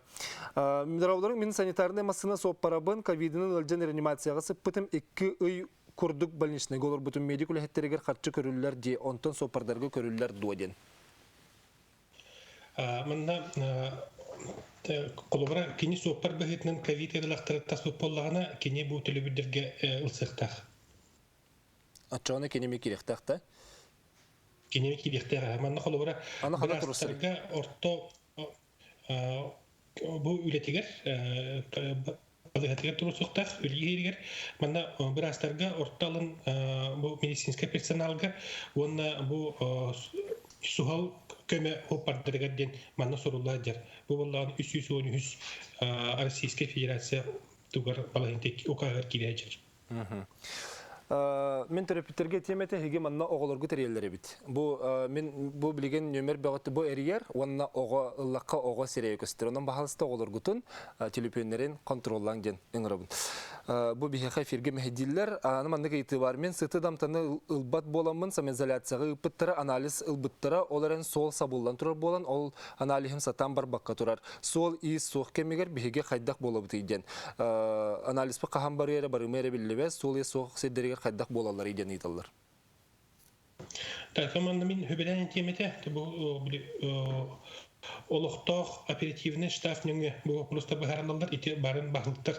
Медрауларың мен санитарны масына соп парабын, ковидінің өлжен реанимацияға сыппытым 2 ұй курдук больничный голор бутун медик улехеттеригер карчы көрүллөр ди онтон сопардарға көрүллөр дуоден. Мында колобра кини сопар бахетнен ковид эдалактар тасып боллагана кини бу телебидерге ылсыктак. Ачаны кини мекиректак та? Кини мекиректак. Мында колобра брастарга орто бу үлетигер Алыгатыгар турусуктах, үлгейгер, манда бір астарға орталын бұл медицинский персоналға, онна бұл сухал көме опардырығар ден манда сорулар жар. Бұл болағын 313 Российская Федерация тугар балайынтек оқағар келе жар. Мен терапевтерге теметі хеге манна оғылырғы тәрелері бит. Бұл білген нөмер бәғатты бұл әрiyер, онна оғылаққа оғы серейі көстір. Онан бағалысты оғылырғытын телепөнлерін контроллан ден үңірабын. Бұл бігеға эфирге мәхеділер. Анымандық айты бар. Мен сыты дамтаны ұлбат боламын, самизоляцияға ұпыттары, анализ ұлбыттары, оларын сол сабылдан тұрар болан, ол анализім сатан бар баққа тұрар. Сол үй соқ кемегер бігеге қайдақ болабыты иден. Анализ бұл қахан бар ері барымы әрі білі сол үй соқ седдерге қайдақ болалар иден айталар. Команда мен хөбелән темете олықтақ оперативный штафныңы бұл просто бағаралалар ете барын бағылықтар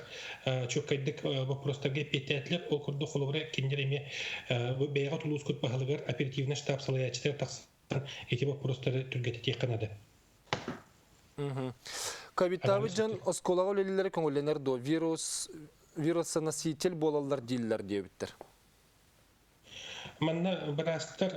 чөккайдық вопростарға петәтлер оқырды қолыбыра кендереме бәйға тұлуыз көт бағылығар оперативный штаб салаячтар тақсан ете вопростары түргеті тек қанады. Ковидтабы жан осколаға өлелері көңіленер до вирусоноситель болалар дейлер дебіттер. Манна бірастар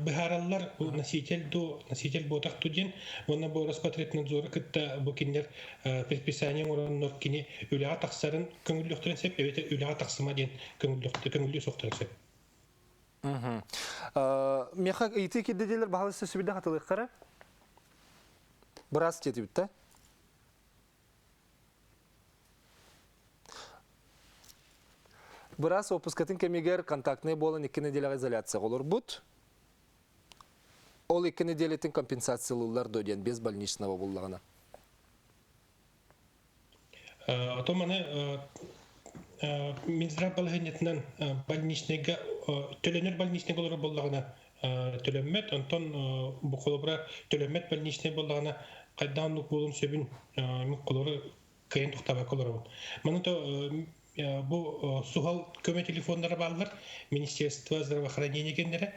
бихараллар носитель ботак туден, онна бу Роспотребнадзоры кытта бу киндер предписание ураннор кини үлега таксарын көңүллөктөрөн сеп, эбете үлега таксыма ден көңүллө соктор сеп. Меха ити кидделер баалысы сүбүдө хатылык кара. Брас кетип та. Брас опускатын кемигер контактный болон 2 неделяга изоляция olur бут. Ол 2 неделетін компенсациялылар дойден без больничного боллағына. Атоманы Минздрав балғанетінен больничныйға, төленер больничный болары боллағына төлемет, онтон бұл қолыбыра төлемет больничный боллағына қайданлық болын сөбін қолыры қайын тұқтаба қолыры бұл. Бұл сухал көме телефондары балылар, Министерство здравоохранения кендері.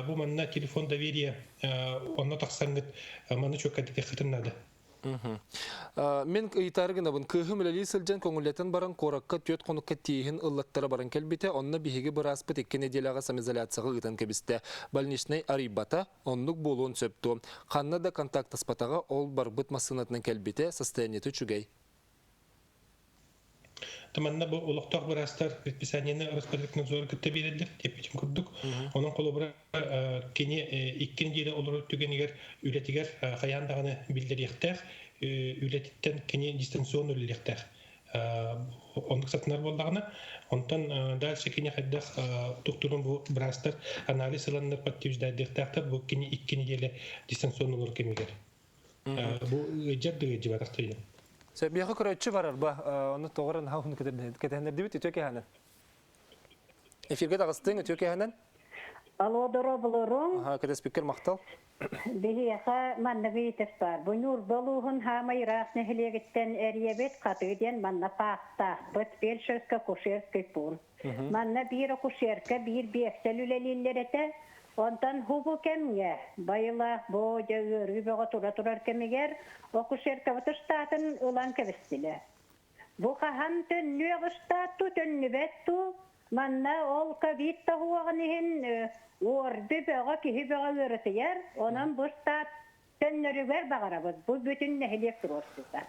Бұл манна телефон доверия, онна тақсаңғыт, маны чөккәдік қытыннады. Мен ұйтарығына бұн күйім үләлі сілжен көңілетін баран қораққа төт қоныққа тейін ұллаттары баран кәлбеті, онна бігеге бір аспыт 2 неделяға самизоляцияға ұйтан кәбісті. Больничный арибата, онлық болуын сөпті. Қанна да контакт аспатаға ол барбыт масынатының кәлбеті состояниеті чүгей. Таманна бұл олықтақ бір астар предписаниені Роспотребнадзоры күтті берілдір, тепетім күрдік. Оның қолы бір кені 2 неделі олар өттіген егер үлетігер қаяндағаны білдер ектәқ, үлетіттен кені дистанцион өлі ектәқ. Ондық сатынар болдағына, онтан дальше кені қайдақ тұқтырын бұл бір астар анализ ыланлар подтверждайды ектәқтар, бұл кені 2 неделі дистанцион олар кемегер. Бұл жарды жібатақтайды. Бияқы көрөтші барар ба, оны тоғырын хауын кетендер дебіт үтөке ханын. Эфирге дағыстың үтөке ханын? Алодоро болорун. Ага, кәдес спикер мақтал. Бихиха маннагыйтыш бар. Бу нурбалугун хамайрас нехилегиттен эриебет катыден манна пахта. Быт фельдшерска кушерский пун. Манна бир кушерка бир бехтел үлелиллерете. Онтан хубу кемге. Байла бо рыбага турар кемегер. О кушерка ватыштатын улан кебестиле. Бу хахан төннүгыстату төннүбетту. Манна ол кавитта хуагынын орды бага кихи бага өрөтөйөр. Онан бустат төннөрүгөр багарабыз. Бу бүтүн нехилек турурсузда.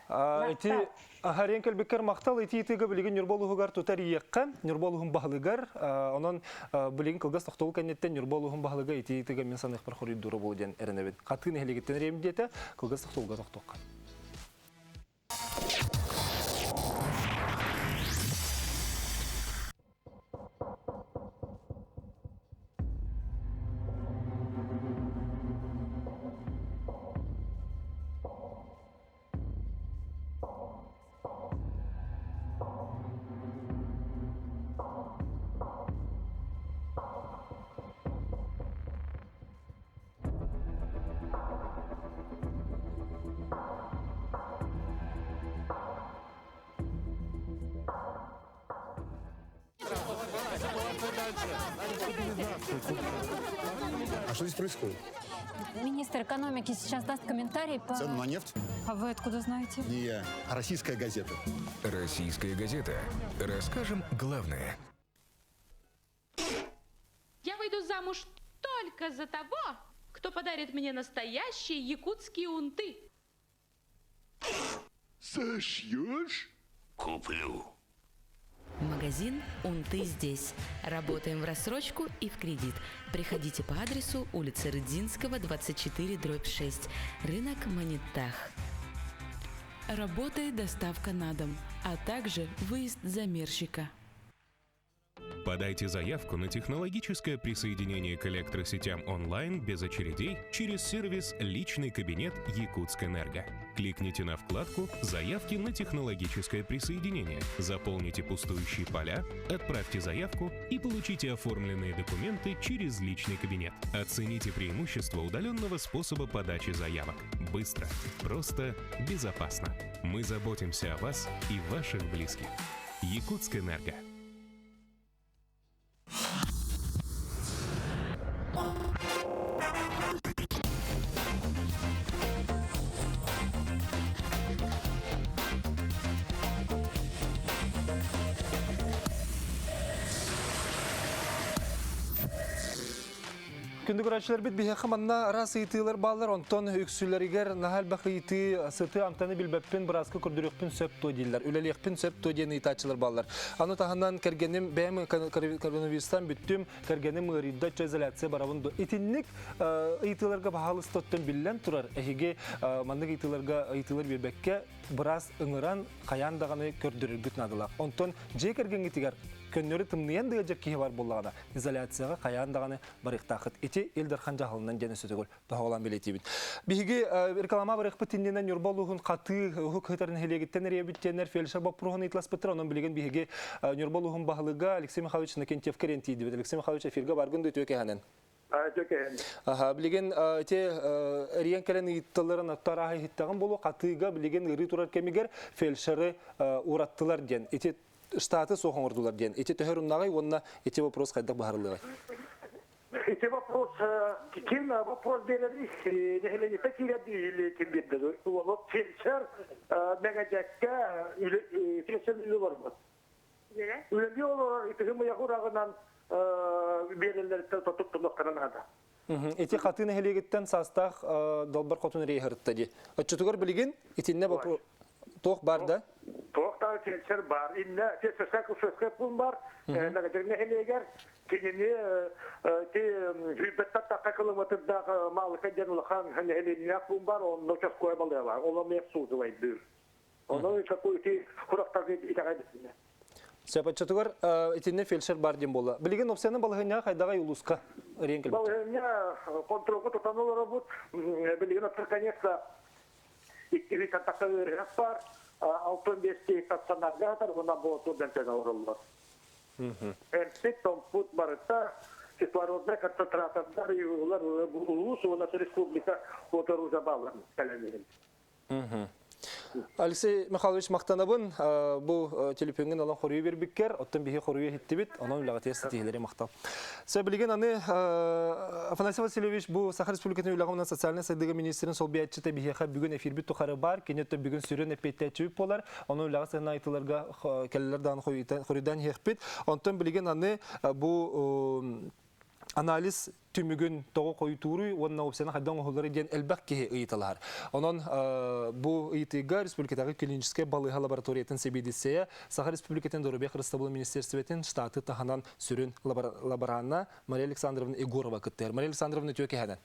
Эти харен келбеккер мактал эти тиге билген Нурболугар тутар иекка, Нурболугун баглыгар, онон билген кылгас токтол кеннеттен Нурболугун баглыга эти тиге мен санык бар хорий дуру болден эренебет. Каты нехилегеттен ремдете кылгас токтолга токтокка. А что здесь происходит? Министр экономики сейчас даст комментарий по... Цену на нефть? А вы откуда знаете? Не я, а российская газета. Российская газета. Расскажем главное. Я выйду замуж только за того, кто подарит мне настоящие якутские унты. Сошьешь? Куплю. Магазин «Унты здесь». Работаем в рассрочку и в кредит. Приходите по адресу улица Рыдзинского, 24/6. Рынок Манитах. Работает доставка на дом, а также выезд замерщика. Подайте заявку на технологическое присоединение к электросетям онлайн без очередей через сервис «Личный кабинет Якутскэнерго». Кликните на вкладку «Заявки на технологическое присоединение», заполните пустующие поля, отправьте заявку и получите оформленные документы через личный кабинет. Оцените преимущества удаленного способа подачи заявок. Быстро, просто, безопасно. Мы заботимся о вас и ваших близких. Якутскэнерго. Күндүк көрәчләр бит бихәкы манна рас итилер баллар онтон үксүләргәр нахал бахыйты сыты амтаны билбәппен бразка күрдүрөкпен сөп то диләр. Үләлекпен сөп то дигән итачлар баллар. Аны таһаннан кергәнем бәм коронавирустан бүттүм кергәнем ридда изоляция барабын итинник итиләргә баһалыс тоттан биллән турар. Әһиге манны итиләргә итиләр билбәккә браз ыңыран каян даганы көрдүрүгүт надылар. Онтон же кергән итигәр көннөрү тымныян дыгы кие бар буллагада изоляцияга каян даганы барыктакыт ити элдерхан жахылынан жана сөтөгөл багалан билетибит. Биги реклама барык битиннен Нурболугун каты хукытарын хелегиттен ребиттенер фельдшер бопругун итлас битер онун билген биги Нурболугун баглыга Алексей Михайлович Накентьев керенти дип. Алексей Михайлович эфирге баргын дөтөкө ханен. Аха, билген те риен келен иттелерин аттарахы хиттаган болу катыга билген ыры турар кемигер фельдшеры ураттылар ден. Ити штаты соғыңырдылар ден. Эти төхөрүннагай, онна эти вопрос кайдак бахарлыгай. Эти вопрос береді, нехелені пәкирәді или кем берді. Вот фельдшер мегажакка фельдшер үлі бар бұл. Үлі олар итігім яғырағынан берілер тұтып тұнықтаран ада. Эти хаты нехелегеттен састақ долбар қотын рейхарытта де. Отчетугар білген, етінне вопрос тоқ бар да? Тоқтағы фельдшер бар. Инне фельдшер пұн бар. Нәгәдеріне хелегер. Кенені хүбеттат таққа қылым өтірдағы малы кәден ұлыған хелегіне пұн бар. Оны участкоя балды бар. Оны мек суды вайды. Оны какой-то құрақтағы итағайдысыне. Сөп отчетугар етінне фельдшер бар дем бола. Білген опсияның балығыня қайдаға юлысқа рейн келбет? Балығыня контролғы тұтанылары бұд. Білген отыр, конечно, иктiri контакта өргәп бар, 6-5 стационарга атар, бuna bu turdan tena урыллар. Энсит том пут барыта, кислородная концентратордар улар улус у нас республика которую забавлен калемин. Алексей Михайлович мақтанабын, бұл телефонген алан қорыю бербіккер, оттан бейе қорыю хеттебет, оның үлағатия статигелері мақтал. Сөй білген аны Афанасий Васильевич бұл Саха Республикатын үлағымынан социальный сайдығы министрін сол бейатчыта бейеға бүгін эфирбіт тұқары бар, кенетті бүгін сүрін әппетті әтчүп болар, оның үлаға сайына айтыларға кәлілердан қорыйдан хекпет. Онтан білген аны бұл анализ түмігін тоғы қойытуры, онына опсияны қайдан оғылары ден әлбәк кеге ұйыталар. Онын бұл ұйытыға республикатағы клиническая балыға лабораториятын себедесея Саха Республикатын Дорубек Рыстабылы Министерстветін штаты таханан сүрін лаборанна Мария Александровна Егорова күттер. Мария Александровна төке әден?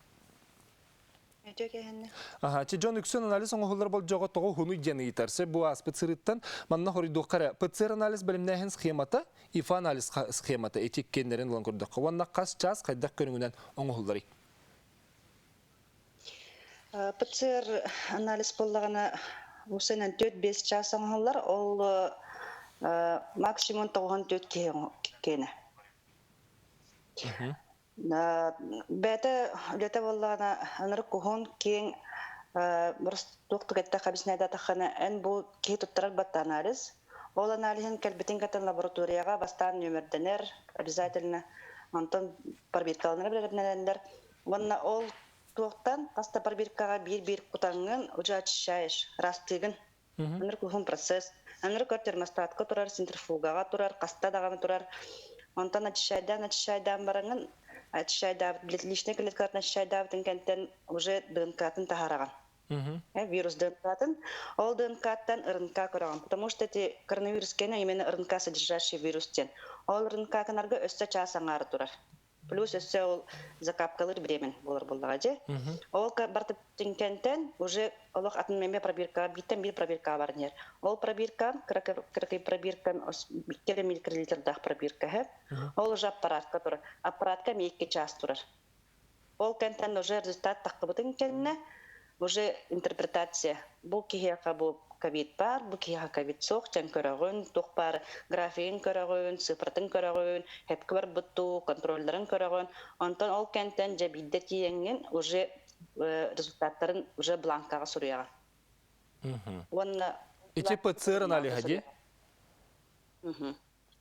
Чиджон үксен анализ оңғылар бол жоғы тоғы хуну дені етарсы. Бұл аспыт сырыттан манна хоридуқ қара. ПЦР анализ білімнәхін схемата, ИФА анализ схемата, этик кеннерін лан көрдіқ. Онна қас час қайдақ көріңінен оңғылдары? ПЦР анализ болағына ұсынан 4-5 час оңғылар, ол максимум 9-4 кені. Бәті үлеті болағына аныры құғын кейін бұрыс тоқтығетті қабісінайда таққаны ән бұл кей тұттырар батты анализ. Ол анализін кәлбетін кәтін лабораторияға бастан нөмірденер, обязательно антон парбиркалыныр білерденелер. Онна ол тоқтан қаста парбиркаға бір құтаңын ұжа очищаеш, растығын. Аныр құғын процесс. Аныр көр термостатқа тұрар, центрифугаға тұрар, қаста дағаны тұрар. Онтан очищайдан барыңын очищайдав, личный клеткатын очищайдавдың кәнттен уже ДНК-тын тахараған. Вирус ДНК-тын, ол ДНК-тан РНК көраған. Потому что эти коронавирус кені именно РНК содержащий вирустен. Ол РНК-кынарға өсті часаңары тұрар. Плюс өсті ол закапкалыр бремен болар болдыға де. Ол бартыптың кәнттен уже олық атын мәме пробирка, биттен бір пробирка бар нер. Ол пробиркан, кракай пробиркан, келі миллилитрдақ пробирка. Ол уже аппаратка тұрар. Аппаратка мейке час тұрар. Ол кәнттен уже результат таққы бұтын кәніне, уже интерпретация. Бұл кейеқа бұл ковид бар, бұл кейеқа ковид соқ, жән көріғын, тоқ бар, графиин көріғын, сыпыртын көріғын, хепкі бар бұтту, контрольдарын көріғын. Онтан ол кәнттен жәбейді тиенген уже результаттарын уже бланкаға сұруяға. Иче ПЦР аналиға де?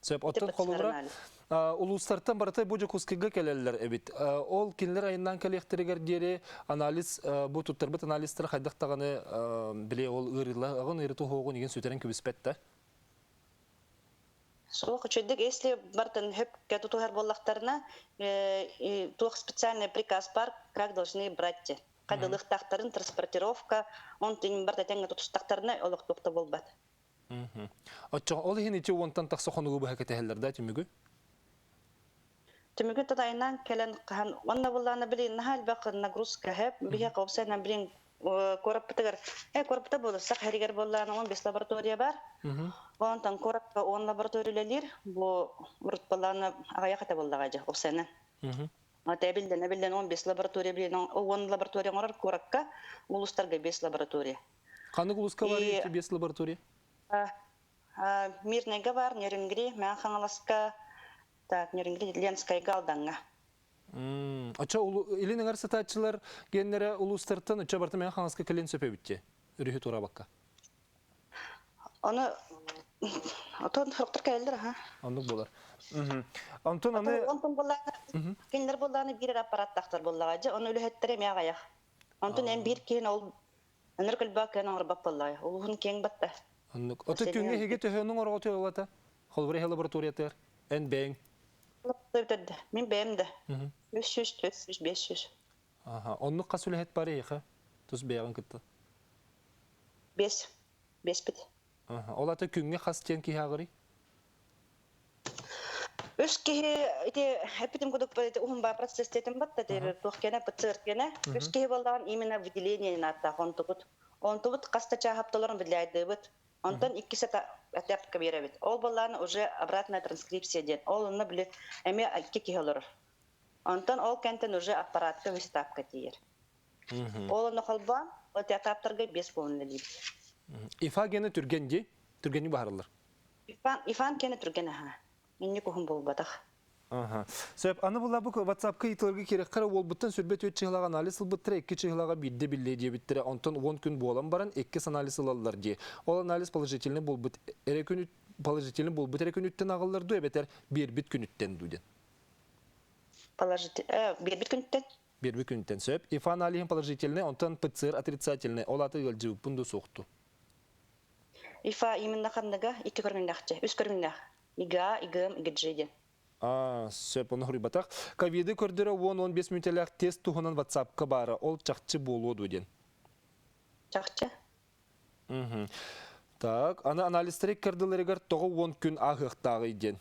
Сөп, оттан қолыбыра улустартан баратай бұжы құскыға кәлелілер әбет. Ол кенлер айынан кәлектірігер дері анализ, бұл тұттарбыт анализтер қайдақтағаны біле ол ұрылағын, ұрыты хоғын еген сөтерен көбіспетті? Сол құчыдық, если бартын хөп кәтутуғар боллақтарына туық специальный приказ бар, как должны брать. Қадылық тақтарын, транспортировка, он тенің барда тәңі тұтыстақтарына олық тоқта болбады. Ол ең ече онтан тақсы қонығы бұға кәтәхелерді, түмігі? Түмігі тұтайынан кәлін қаған, онна болағына білейін нағал бақы нагрузка әп, біге қауіпсайынан білейін көріпітігір. Көріпіті болды, сақ әрігер болағына 15 лаборатория бар. Онтан көріпті 10 лабораториялер, бұл ұрт болағына ағая қата болдыға жа, қауіпсайынан. Әбілден 15 лаборатория білейін, 10 лаборатория ғырар көріпқа, ұлыстарға 5 лаборатория. Қаны ұлысқа бар еті 5 лаборатория? Мирныйға бар, Нерінгри, мән қаңаласқа, Нерінгри, Ленскай галданға. Ача, илінің арсататчылар геннері ұлыстартын, үтча барты мән қаңаласқа кілен сөпе бітте, үріхі тура баққа? Оны, отын сұрықтыр кәлдір, ха? Ондық болар. Антон, аны... Онтын болағына, кендер болағына бір аппарат тақтар болағаджы, оны өлі әттірі мәң аяқ. Онтын ән бір кен ол, әнір күлбақ кен оңыр бап болағай, ол ұғын кен батты. Оты күнге хеге төхінің орға өте Холбыры лабораториятыр, ән бәң? Мен бәмді. 300-500. Онның қас өлі әт бары еқі? Тұз бәғын күтті? 5 бит. Ол аты күнге қас тен кейі ағыры? Үш кейі, әпітім күдік ұғын бар процесстетін бәтті, тоқкені, пұтсыркені. Үш кейі болдаған именно выделение наттақ онтығыт. Онтығыт қаста чағаптыларын біләйді бұд. Онтан 2 сәт әтәпкі беребет. Ол болағын уже обратная транскрипция ден. Ол оны білі әме 2 кейі олыр. Онтан ол кәнтен уже аппаратқа өстапқа дейір. Ол оны қолба, өте атаптарға 5 болынды дейді. Ифа гені түргенде? Түргені бағарылыр? Ифан кені түргені, ха. Менне көхін бол бадақ. Сөп, аны була бу WhatsApp-ка итылырга керек кара ол буттан сүрбет өт чыгылага анализ сылбыттыра 2 чыгылага бидде билле дебиттире онтон 10 күн болан баран 2 анализ алалар ди. Ол анализ положительный болбут эре күн положительный болбут эре күнүттен агаллар ду эбетер бир бит күнүттен дуден. Положительный бир бит күнүттен. Бир бит күнүттен сөп. ИФА анализин положительный, онтон ПЦР отрицательный. Ол аты гылжы бунду сокту. ИФА именно кандага 2 көргөндакчы, 3 көргөндак. Ига, игым, игджеде. Сөп, оны хұрибатақ. Ковиды көрдірі 10-15 минуттелік тест туғынан WhatsApp-ка бары. Ол чақчы болу дуден. Чақчы? Так, аны анализтерек көрділерігер тоғы 10 күн ағықтағы иден.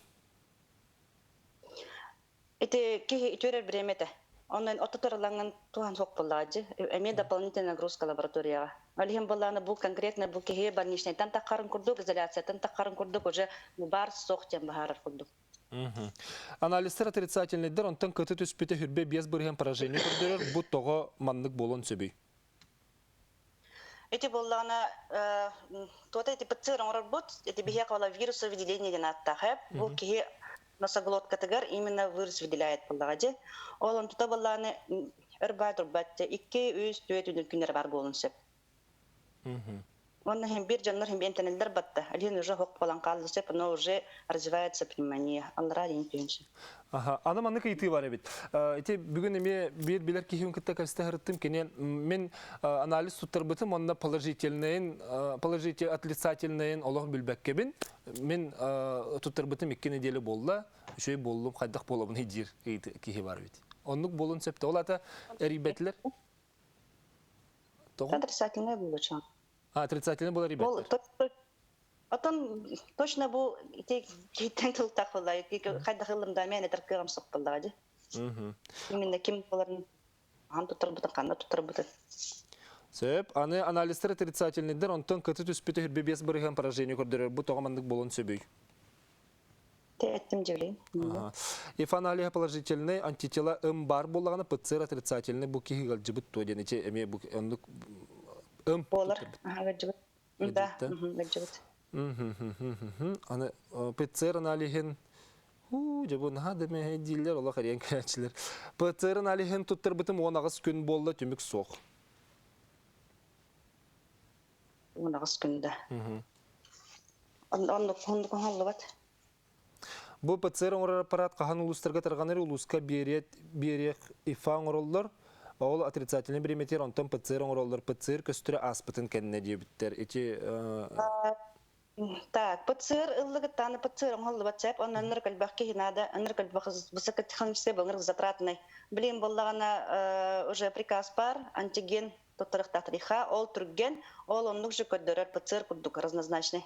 Это кеге итөрер біреметі. Онын ототорлаңын туған соқ болады. Әме дополнительная нагрузка лабораторияға. Алихим боланы бұл конкретно бұл кеге больничный. Тан таққарын күрдік, изоляция, тан таққарын күрдік, уже бар соқ тем бағарар күрдік. Анализтер отрицательныйдер, онтан кыты түспеті хүрбе без бірген поражение көрдірер, бұд тоғы маннық болын сөбей. Эти болланы, тота эти ПЦР оңырар бұд, эти бихе қавала вирусы выделение ден аттақып, бұл кеге носоглотка тігір именно вирус выделяет боллағаде. Олын тута болланы үрбәт-үрбәтте 2-3-4 күнер бар болын сөп. Он hem bir canlar hem enteneller battı. Alihin уже hok falan kaldı sep, но уже развивается пневмония. Аллара ден түйінші. Аны манны кайты бар бит. Эти бүгін эме бир билер кихим кытта касты харыттым кенен мен анализ туттар бытым онна положительный отрицательный олог билбеккебин. Мен туттар бытым 2 неделе болла. Шөй боллум кайдак болобун хидир кихи бар бит. Оннук болун септе олата рибетлер. Отрицательный булачан. Отрицательный был ребята. Отон точно был тен тылтак булай. Кайда хылымда мен этеркем сок булады. Именно ким буларын ан тутар бутан канна тутар бутан. Сөп, аны анализтер отрицательныйдер, онтон кыты түспеті хүрбе без бірген поражение көрдірер. Бұ тоғамандық болын сөбей. Тәттім жеулейм. ИФА анализы положительный, антитела бар болағаны ПЦР отрицательный, бұ кеге ғалжы бұт тоген. Болар. Гаджибет. Да, гаджибет. Аны ПЦР анализин жабын хадеме дилер ола қариян кәрәтшілер. ПЦР анализин туттыр бітім 19 күн болды түмік соқ. 19 күнді. Онды күн халды бат. Бұл ПЦР оңырар аппарат қахан ұлыстарға тарғаныр ұлысқа берек ИФА оңыролдар. Ол отрицательный бирометр, онтон ПЦР оңыролдар. ПЦР көстірі аспытын кәніне дебіттер. Так, ПЦР ыллыгыттаны ПЦР оңғалды батсап, он анныр кальбақке хинада, анныр кальбақ высокотехнологический был затратный. Блин, боллағана уже приказ бар, антиген тоттырықтақ триха, ол түрген, ол онлық же көддерер ПЦР күрдік разнозначный.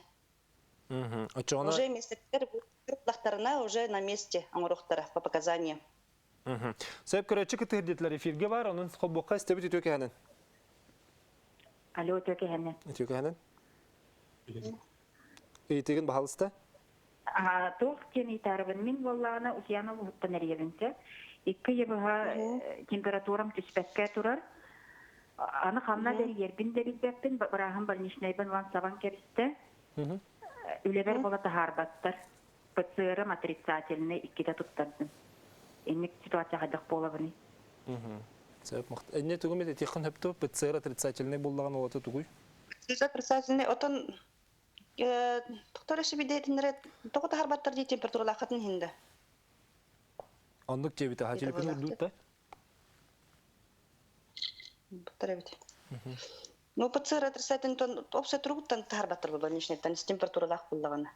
Уже местектер лақтарына уже на месте оңырықтары по показаниям. Сөйіп көрәтші кітірдетлер эфирге бар, оның қолбоққа істебіт өте әнін. Алло, өте әнін. Өте әнін? Ейтеген бағалысты? Тоқ кен итарыбын мен боллағына ұсияны ұлттан әревінті. Екі ебіға температурам түспәкке тұрар. Аны қамна дәрі ербін дәрілбәкпін, бірағын больничнайбын ван сабан керісті. Үлебер болаты харбаттар. ПЦР отрицательный иккеде тұттардым. Энник ситуация қайдақ болабыны. Сөйіп мұқты. Әне түгімет әтеқін өпті ПЦР отрицательный болдаған олаты түгіл? ПЦР отрицательный, отын тоқтар әші бейдейтіндері тоғыта харбаттар дей температура лақатын хинді. Ондық жебеті ға телефон үрдуд ба? Бұттар әбеті. Ну, ПЦР отрицательный, опция тұрғыттан харбаттар бұл больничныйттан, температура лақ болдағаны.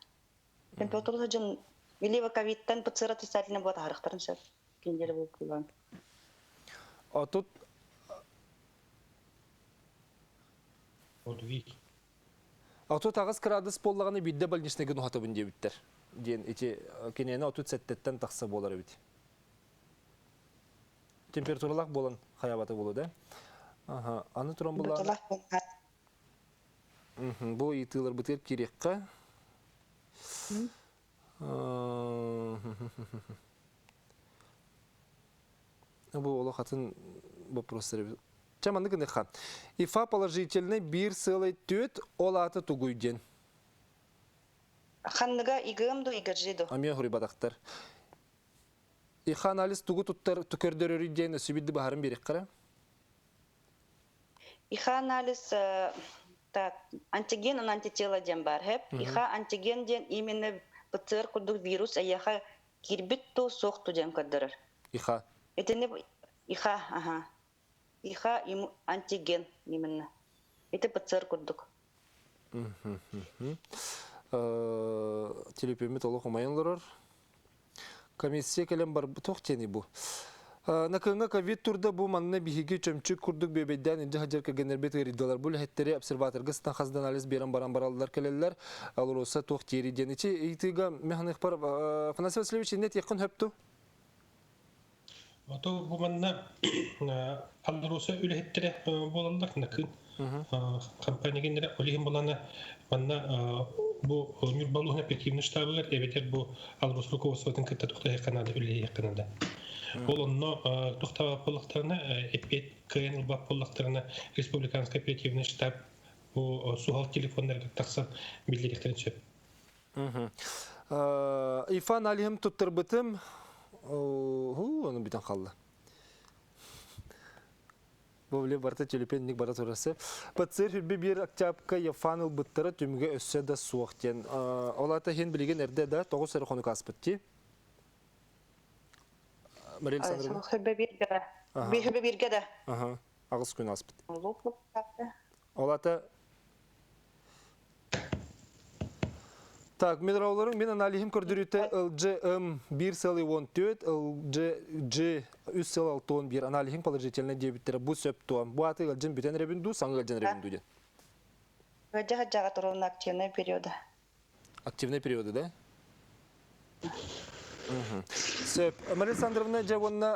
Температура жын, илева ковидтан ПЦР отрицательный болады харықтарын сөп. Кендері болып болған. Отут... Отут ағыз градус болдағаны бидді больничныйгі нұхатыбын дебіттер. Ден, кенені отут сәттеттен тақса болар өбіт. Температуралақ болын қаябаты болу, да? Аны тұран болған... Бұл етілер бұтыр керекқа. Бұл олы қатын вопростары. Чаманды кінді қан. ИФА положительный 1,2 олаты тұғыйден. Қанныға игімді игіржеді. Амия ғұры бадақтар. Иха анализ тугу туттар түкөрдөрөр дейін өсібілді бағарын берек қара? Иха анализ антиген, антитело ден бар. Иха антиген ден именно ПЦР курдук вирус, аяха кирбитту соқту ден кадырыр. Иха? Иха, ага. Иха антиген именно. Это ПЦР курдук. Телепемет олық омайынларыр. Комиссия кәлем бар тоқтені бұл. Накыңа ковид турда бу манна биһиги чөмчүк курдук бебедден инде хаҗарка генербет гыридалар бул хеттери обсерваторга стан хаздан анализ берен баран бараллар келеллер алроса тох тери деничи итига механик пар Афанасий Васильевич нет якын хөптү ото бу манна алроса үле хеттери болаллар накын компания генере олихин болана манна бу нюрбалуна эффективный штабылар эбетер бу алрос руководствотун кытта тохта канада үле якынында. Ол онно тухтава поллактарына эпет КНЛ бап поллактарына республиканский оперативный штаб бу сухал телефоннарга таксан билдиректерин сөп. Ифан алихим туттырбытым оны битен қалды. Бовле барта телепенник бара турасы. Пацер хүрбе бир октябрька яфаныл быттыры түмге өссө да суақтен. Олата хен билеген эрде да 9 сары хонук аспытти. Мария Александровна. Хөрбе бирге да. Ага. Агыс күн аспыт. Олата. Так, медрауларың мен аналихим көрдүрүтө LGM 1,14, LG 3,6 аналихим положительный дебиттер бу сөптуам. Бу аты LGM бүтен ребинду, саңы LGM ребинду ден. Жага туруна активный периода. Активный периоды, да? Сөп. Мария Александровна жавонна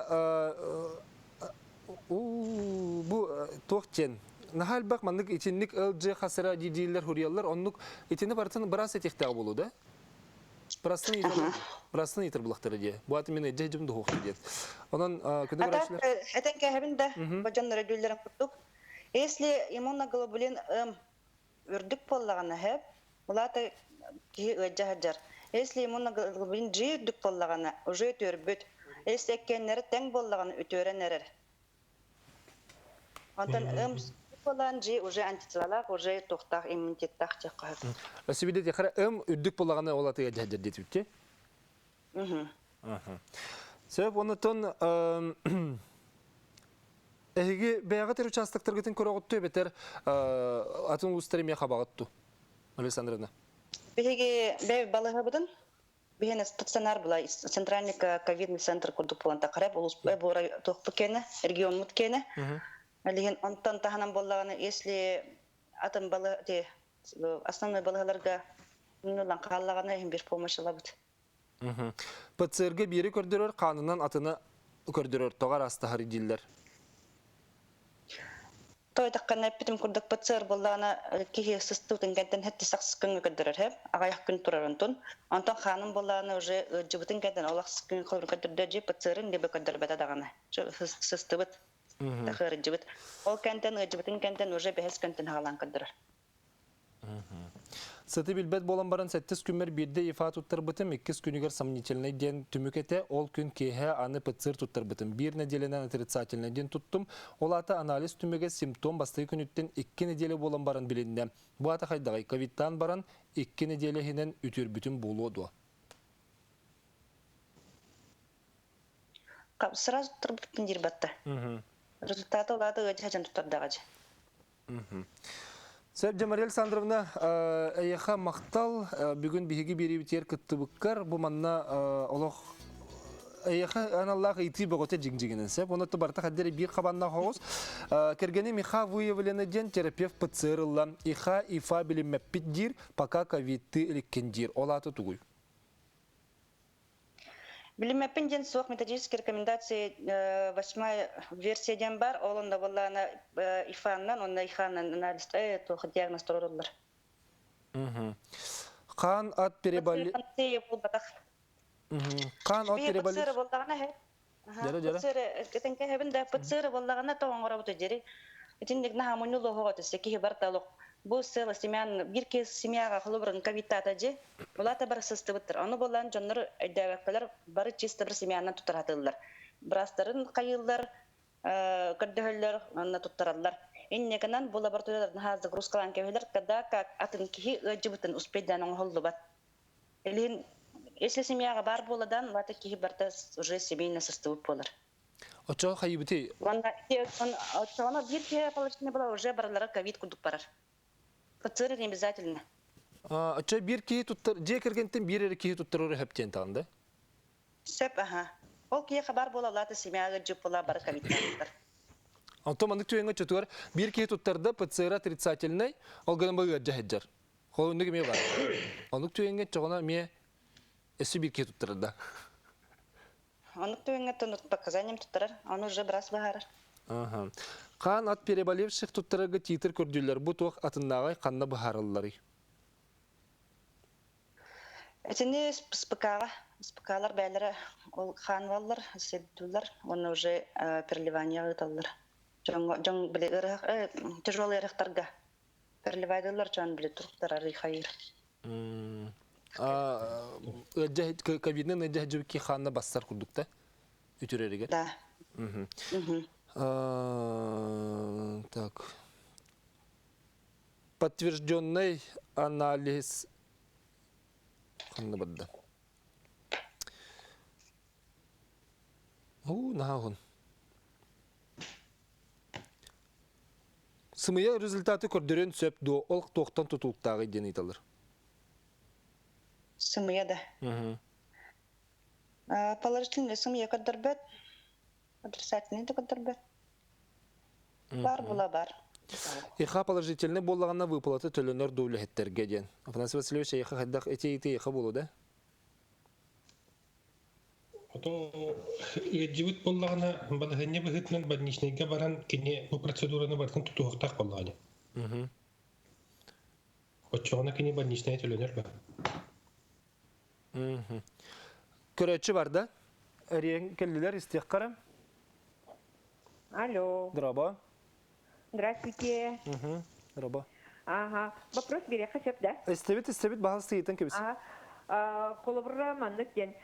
бу тоқтен. Нахал бак мандык итинник LG хасыра дидилер хуриялар, оннук итинни бартын брас этектегі болу да? Брастын итер булақтары де. Бу аты мен эджа жымды хоқты дед. Онан күнді врачлар? Этен кәхебінде баджанлары дөллерін күттік. Если иммуноглобулин үрдік боллағаны хеп, бұлаты ки өджа хаджар. Если иммуноглобулин G үрдік боллағаны, уже өтөр бүт. Если әккенлері тәң боллағаны өтөрен әрер. Онтан болан G уже антителалақ, уже тоқтақ, иммунитеттақ тек қағып. Өсібеде де қара үрдік боллағаны олаты өджа хаджар дед өтте? Сөп, оны тон әйге бәяғы тер участықтырғытын көрі ғытту бетер атын ұлыстары меға бағытту, Александровна? Бәйге бәй балығы бұдын, бәйгені стационар бұлай, центральный ковидный центр күрдік боланда қарап, ұлыс бәй тоқпы кені, регион мұт кені. Әлеген онтан тағынан болағаны, если атын балығы, основной балығыларға ұлан қалағаны бір помощыла бұд. ПЦР-ге бері көрдірер, қанынан атыны көрдірер, тоғар астағары дейлер. Тойтаққан әппетім күрдік ПЦР болағына кейі сыстығын кәнтен әтті сақсыз күнгі көрдірер, ағаяқ күн тұрар онтын. Онтан қаным болағына уже жібітін кәнтен олақсыз күн қылыр көрдірді же ПЦР-ін дебі көрдір бәді дағаны. Сыстығыт, тақыры жібіт. Ол кәнтен, жібітін кәнтен уже бәхес кәнтен ғалан көрдірер. Сыты билбет болан баран 7 күмер бирде ифа туттар бытым, 2 күнігер сомнительный ден түмікете, ол күн кейе аны ПЦР туттар бытым. 1 неделенен отрицательный ден туттым, ол аты анализ түміге симптом басты күніттен 2 неделе болан баран білінді. Бұл аты қайдағай, ковидтан баран 2 неделе хенен үтір бүтін болу оду. Сразу туттар бұттын дер батты. Результаты олады өте хажан туттардағады. Сәбде Мария Александровна, әйеха мақтал бүгін бігі бері бітер күтті бұққар, бұл манна олық әйеха аналлағы ити бұғыте жің-жігінен сәп. Оны тұбарта қаддері бір қабанна қоғыз. Кергені миха выявлены ден терапевт ПЦР-ла, иха ифа біліммәппет дир, пока ковидті іліккен дир. Олаты тұғый. Біліммәппен ден суық методические рекомендации 8 версияден бар, олында болағына ифаннан, онда иханнан анализді тоқы диагноз тұрырылыр. Қан ат перебали... Қан ат перебали... ПЦР болағына ПЦР болағына тоғын ғыра бұты жері. Үтіндік наға мұнылы ғоғаты, секе барталық бу села семьян бирке семьяга холобрын ковидтата же улата бар сыстыбыттыр. Аны болан жоннор айдабакалар бары чисто бир семьяны тутаратылар. Брастарын кайылдар, кырдыһыллар аны тутаралар. Иннеканан бу лабораторияларда хазыр грузкалан кебелер, когда как атын кихи ыжыбытын успейдан оңголдубат. Элин если семьяга бар боладан, лата кихи барта уже семейный состав болар. Очо хайбыты. Она бирке положительно была уже барлара ковид кудук барар. Пациент не обязательно. Очо бирки туттар, же кергентен бирери ки туттарыр хептен тагында. Сеп ага. Ол ки хабар бола лата семьяга жуп бола бар ковид тагында. Антомандык түйеңе чөтөр бирки туттарда ПЦР отрицательный, ол гынан бага жахеджар. Холундык ме бар. Ондык түйеңе чогона ме эси бирки туттарда. Ондык түйеңе тонут показанием туттарар, аны уже брас багарар. Ага. Қан ат переболевших туттарга титр көрдүлөр. Бу тох атындагы канна бахарыллары. Этини спекалар бәйләре ол хан валлар, седдулар, оны уже переливание ыталлар. Жон биле тяжелый рахтарга переливайдылар, жон биле туруктар хайыр. Ковидны жахжубки ханна бастар курдукта. Үтүрерге. Да. Так. Подтвержденный анализ. Ханнабадда. Нахун. Сымыя результаты көрдөрөн сөп до олк тоқтан тутулуктагы ден айталар. Сымыя да. Положительный сымыя көрдөрбөт. Отрицательный да көрдөрбөт. Бар була бар. Иха положительный боллагана выплаты төлөнөр дәүләттерге ден. Афанасий Васильевич иха хаддак эти иха болу да. Ото живут боллагана балагыне быгытнан больничныйга баран кине бу процедураны бартын тутуктак боллаганы. Очогона кине больничный төлөнөр ба. Көрөчү бар да. Эрен келлилер истеккара. Алло. Здраво. Здравствуйте. Здраво. Ага. Вопрос береха сеп, да? Истебит бағасы сейтін кебіс. Қолыбырра маннык ден.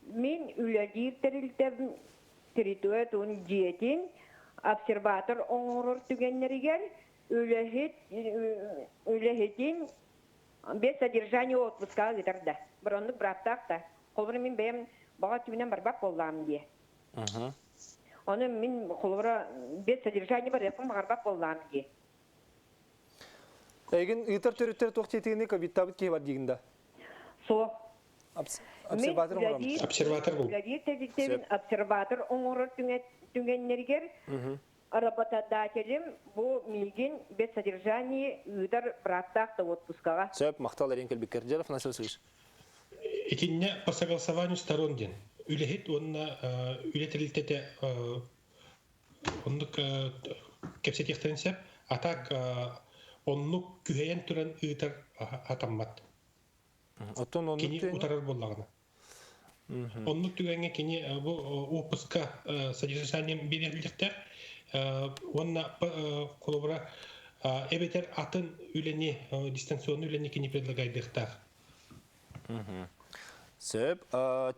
Мен үләдир тәрілтәбін территория туын диетин обсерватор оңырыр түгеннерігер үләхетин без содержания отпуска гитарда. Біронлық браптақта. Қолыбырра мен бәйім баға түбінен барбақ болам де. Оны мен қолыбырра без содержания бар япын бағарбақ болам де. Эгин ытар төрөттөр токтетигине ковидтабыт ки бар дигинда. Со. Обсерватор оңорам. Обсерватор бул. Обсерватор оңорор түнгеннергер. Работодателем бу милген без содержания ытар браттакта отпускага. Сөп мактал эрен келбекер жаров насылсыз. Итинне по согласованию сторон ден. Үлехет онна үлетилтете оннук кепсетехтенсеп атак оннук күһәйен туран ытар атаммат. Оттон оннук кини утарар боллагына. Оннук түгәнгә кини бу отпуска содержанием берилдектер. Онна колобра эбетер атын үлени дистанционный үлени кини предлагайдыктар. Сөп,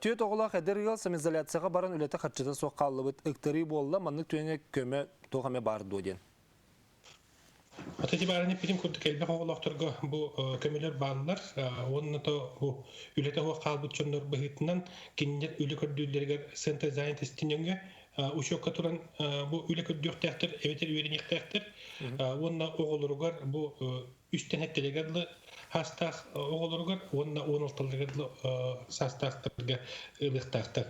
түйет оғыла қадыр ел самизоляцияға баран үлеті қатшыда соққалыбыт ұқтыры болла, манның түйене көме тоғаме барды оден. Атати бараны пидим күрдік әлбек оғылақтырға бұл көмелер бағылар. Оның үлеті оғалбыт жондар бұғытынан кеніндер үлі көрділдергер центр занятостененге ұшыққа тұран бұл үлі көрдіқтәқтір, әветер үйренектәқтір. Оның оғылырғар бұл үстен әттелегерлі хастах оғылырғар, оның оңылтылығырлы састақтырға ұлықтақтыр.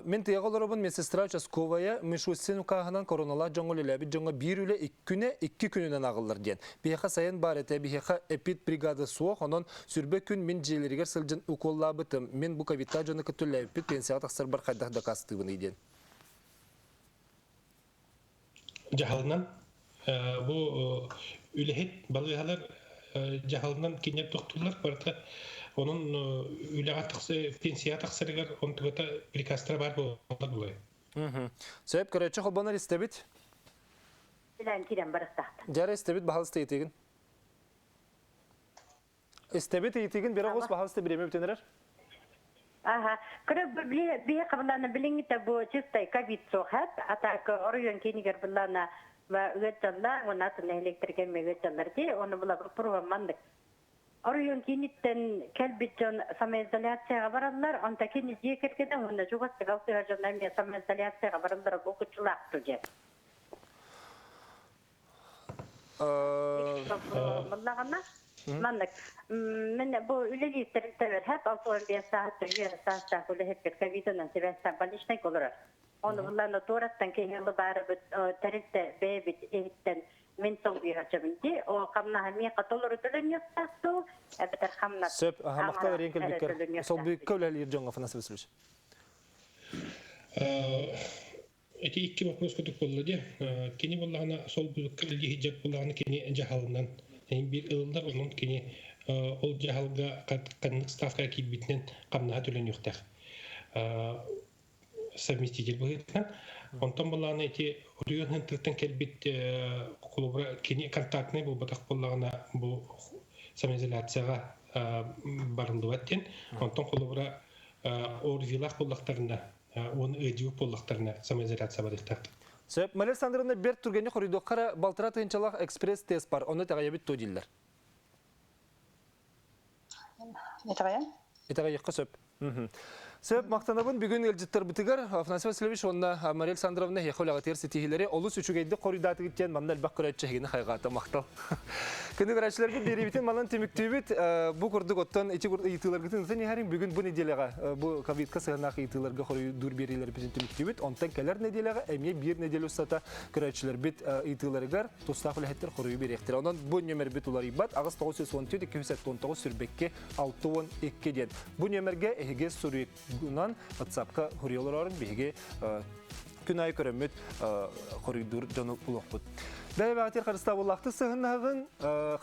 Мен тияғылырыбын медсестра участковая мешуссен ұқағынан коронала жоңыл үләбі жоңа бір үлі 2 күнінен ағылыр ден. Бейха сайын бар әті бейха эпид бригады суық, онын сүрбе күн мен желерігер сылжын ұқолла бұтым. Мен бұл ковидта жоны күттілі әпід пенсияға тақсыр бар қайдақ да қастығын еден. Жағалынан бұл үліхет балығалар жағалынан кенер тоқтылар барды. Onun üleğatlıqsı, pensiyatlıqsırıgar, onun tügata prikastara var bu olay. Söp, köröçü kolbanar istebit? Bilen tiren barıstahta. Jara istebit bahalısты етеген. Istebit етеген бері қос bahalısты біреме бүтенерер? Ага. Кыры бие қабыланы біліңіті бұл чистай ковид соғат. Атак орыйон кенігер бұлана өтжалар, оны атын электрген ме өтжалар де, оны бұла бұпыруға мандық. Орыйон кенеттен кәлбітжон самоизоляцияға баралар, онта кені жекергені, оны жоғатты қалтыға жонлар мен самоизоляцияға баралар оқытшылақ тұже. Мұллағана? Мандық. Мен бұл үлелестерін тәуір әп 6-15 сағат түрген сағаттақ үлі әппет ковидынан себәстен балишнайк олырар. Оны бұлланы тораттан кейінгі бары тәрілті бәйбіт еттен мен сол үйрачамынде, о қамнаға мен қатолыры түлін yoqtaqtu, әбітер қамнат. Сөп, мақтал ренкел бекер. Сол бүк көйләлі ерджонға фанасы өсіліш. Эти икки вопрос көтік болды де. Кені болағына сол бүк үлі хиджак болағына кені жағалынан. Bir ıllar onun kini ol jahalga kanlık stavka kibitinen kamnaha tölen yoqtaq. Совместитель bo'lgan. Ondan bolany eti ruyonun tırtın kelbit kulubra kini kontaktny bu bataq bolagına bu samizolatsiyaga barındı etten. Ondan kulubra orvilaq bollaqtarına onu ödüp bollaqtarına samizolatsiya barıqtaq. Сөп, Малер Сандырында бер түргені қоридоққара Балтыра тыйынчалақ экспресс тест бар, оны тағайабит той дейлер. Етағайыққа сөп. Сөп, мақтанабын бүгін елжіттір бітігер, Афанасий Васильевич, онына Мария Александровна хеқолаға терсі тегілері, олыс үшігейді қоридаты кеткен, маңна әлбақ көрәтші хегені қайғаты мақтал. Күні көрәтшілерге беребетін малан теміктеуіт, бұл күрдік оттан, етілергетін ұтын ехәрін бүгін бұл неделеға, бұл ковидқа сығынақ етілерге қоры дүр берейлер бетін теміктеуіт, онтан кәлер неделеға, әме бір неделі ұстата көрәтшілер бет етілергер, тұстақ үләхеттер қоры беректер. Онан бұл нөмір бет олар ибат, ағыз 917-219 сүрбекке 6-12 ден. Бұл нөмірге әйге Гунан WhatsApp-ка хурьолорарын беге күн ай көрөмөт коридор жаны улакпыт. Дайбагатер карыста булакты сыгынагын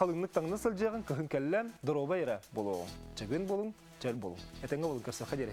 калыңлык таңны сылжагын кыгын келлем дороба эра болоо. Чыгын болуң, жел болуң. Этеңге болуң көрсө хадере.